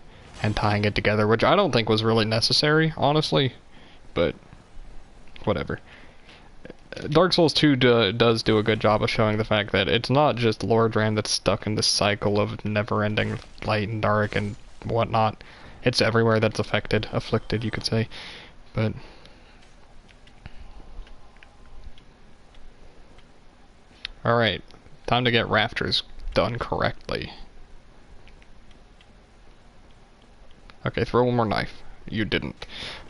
and tying it together, which I don't think was really necessary, honestly. But, whatever. Dark Souls 2 does do a good job of showing the fact that it's not just Lordran that's stuck in this cycle of never-ending light and dark and whatnot. It's everywhere that's afflicted, you could say. But alright, time to get rafters done correctly. Okay, throw one more knife. You didn't.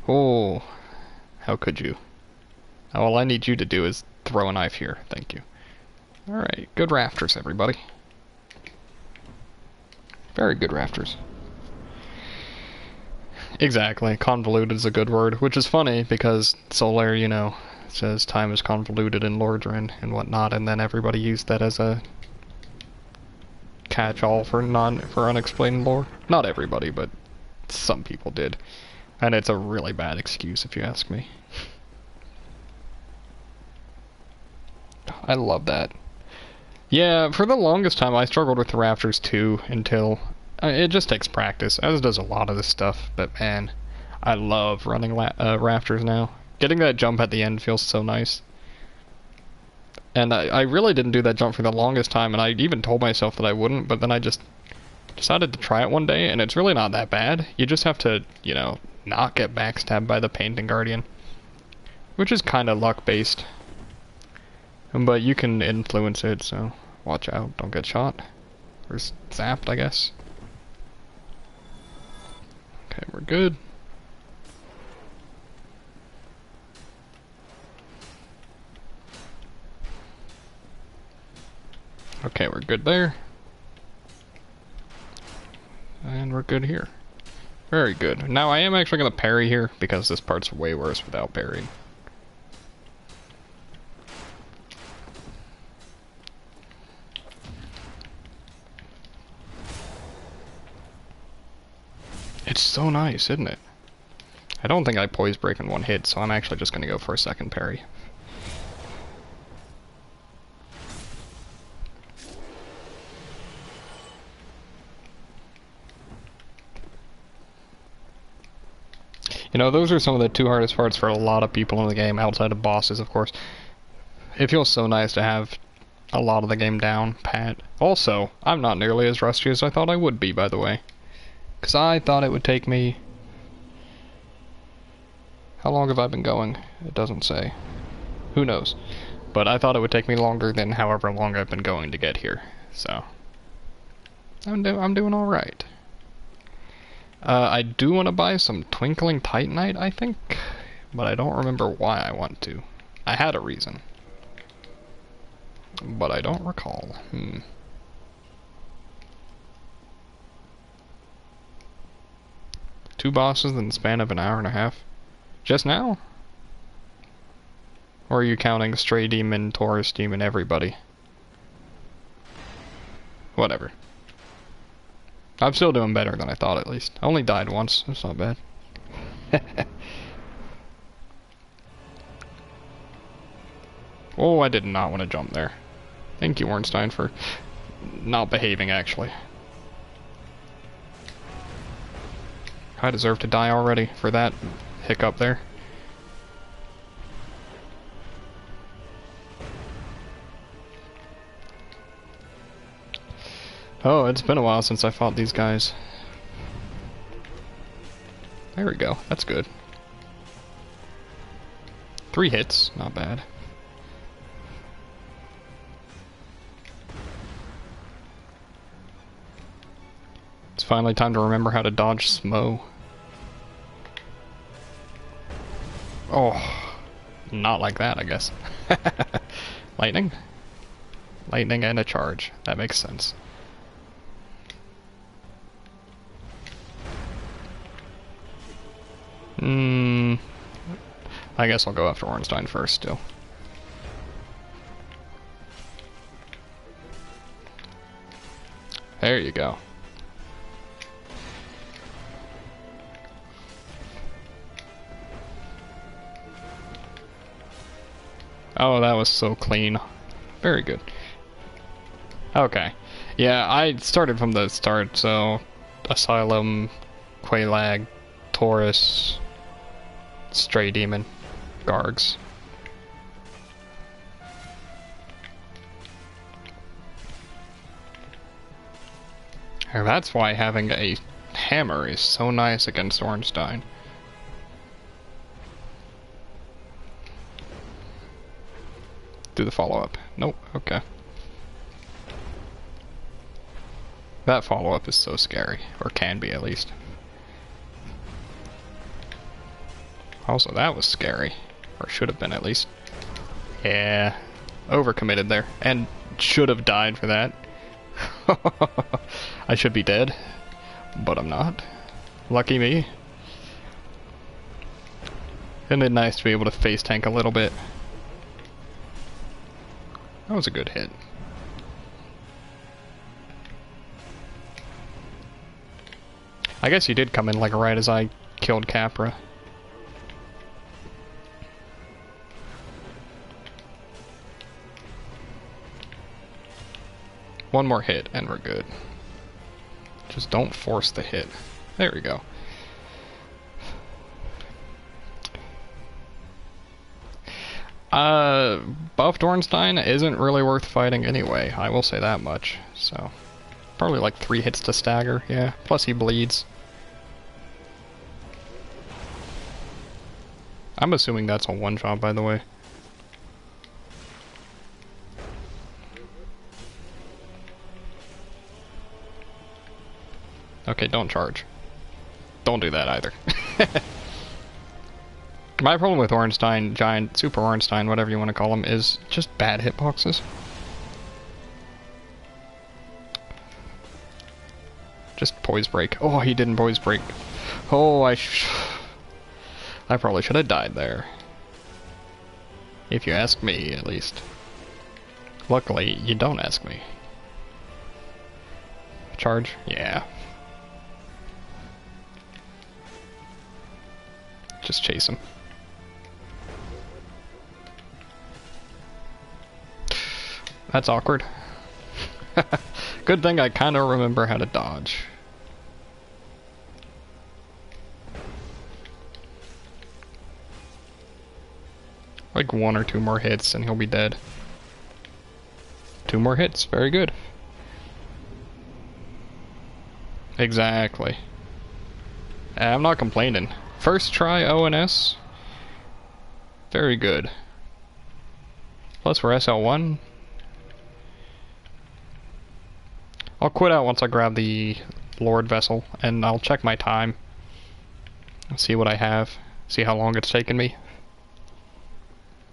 Oh, how could you? All I need you to do is throw a knife here. Thank you. Alright, good rafters, everybody. Very good rafters. Exactly, convoluted is a good word, which is funny because Solar, you know, says time is convoluted in Lordran and whatnot, and then everybody used that as a catch-all for unexplained lore. Not everybody, but some people did. And it's a really bad excuse if you ask me. I love that. Yeah, for the longest time I struggled with the rafters too, until... it just takes practice, as does a lot of this stuff, but man, I love running rafters now. Getting that jump at the end feels so nice. And I really didn't do that jump for the longest time, and I even told myself that I wouldn't, but then I just decided to try it one day, and it's really not that bad. You just have to, you know, not get backstabbed by the Painting Guardian. Which is kind of luck-based. But you can influence it, so watch out, don't get shot. Or zapped, I guess. Okay, we're good. Okay, we're good there. And we're good here. Very good. Now I am actually going to parry here, because this part's way worse without parrying. It's so nice, isn't it? I don't think I poise break in one hit, so I'm actually just going to go for a second parry. You know, those are some of the two hardest parts for a lot of people in the game, outside of bosses, of course. It feels so nice to have a lot of the game down pat. Also, I'm not nearly as rusty as I thought I would be, by the way. Because I thought it would take me... How long have I been going? It doesn't say. Who knows? But I thought it would take me longer than however long I've been going to get here. So, I'm doing alright. I do want to buy some Twinkling Titanite, I think. But I don't remember why I want to. I had a reason. But I don't recall. 2 bosses in the span of an hour and a half? Just now? Or are you counting Stray Demon, Taurus Demon, everybody? Whatever. I'm still doing better than I thought, at least. I only died once. That's not bad. Oh, I did not want to jump there. Thank you, Ornstein, for not behaving, actually. I deserve to die already for that hiccup there. Oh, it's been a while since I fought these guys. There we go. That's good. 3 hits. Not bad. It's finally time to remember how to dodge Smo. Oh, not like that, I guess. Lightning? Lightning and a charge. That makes sense. I guess I'll go after Ornstein first still. There you go. Oh, that was so clean. Very good. Okay. Yeah, I started from the start, so... Asylum, Quelaag, Taurus, Stray Demon, Gargs. And that's why having a hammer is so nice against Ornstein. Do the follow-up. Nope, okay. That follow-up is so scary, or can be at least. Also, that was scary, or should have been at least. Yeah, overcommitted there, and should have died for that. I should be dead, but I'm not. Lucky me. Isn't it nice to be able to face tank a little bit? That was a good hit. I guess he did come in like right as I killed Capra. One more hit and we're good. Just don't force the hit. There we go. Buffed Ornstein isn't really worth fighting anyway, I will say that much. So, probably like 3 hits to stagger, yeah. Plus he bleeds. I'm assuming that's a one-shot, by the way. Okay, don't charge. Don't do that either. My problem with Ornstein, Giant, Super Ornstein, whatever you want to call him, is just bad hitboxes. Just poise break. Oh, he didn't poise break. Oh, I probably should have died there. If you ask me, at least. Luckily, you don't ask me. Charge? Yeah. Just chase him. That's awkward. Good thing I kind of remember how to dodge. Like 1 or 2 more hits and he'll be dead. 2 more hits, very good. Exactly. I'm not complaining. First try ONS. Very good. Plus we're SL1. I'll quit out once I grab the Lord Vessel, and I'll check my time. See what I have. See how long it's taken me.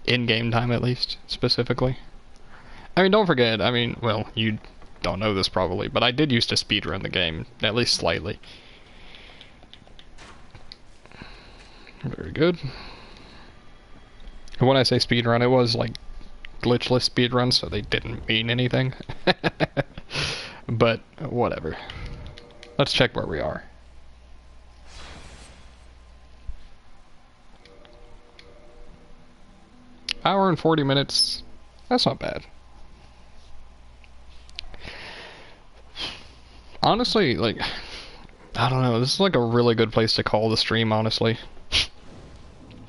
In-game time, at least, specifically. I mean, don't forget, I mean, well, you don't know this probably, but I did used to speedrun the game, at least slightly. Very good. And when I say speedrun, it was like glitchless speedrun, so they didn't mean anything. But, whatever. Let's check where we are. Hour and 40 minutes. That's not bad. Honestly, like, I don't know, this is like a really good place to call the stream, honestly.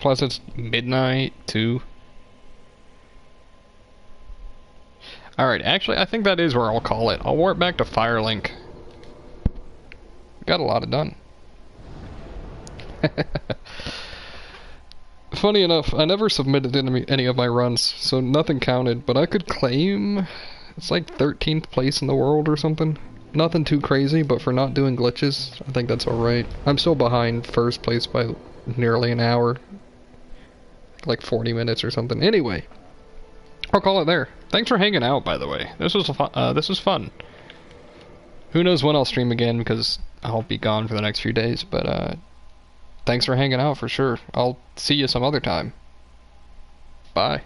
Plus it's midnight, too. Alright, actually, I think that is where I'll call it. I'll warp back to Firelink. Got a lot of done. Funny enough, I never submitted any of my runs, so nothing counted, but I could claim it's like 13th place in the world or something. Nothing too crazy, but for not doing glitches, I think that's alright. I'm still behind first place by nearly an hour. Like 40 minutes or something. Anyway, I'll call it there. Thanks for hanging out, by the way. This was fun. Who knows when I'll stream again, because I'll be gone for the next few days, but thanks for hanging out for sure. I'll see you some other time. Bye.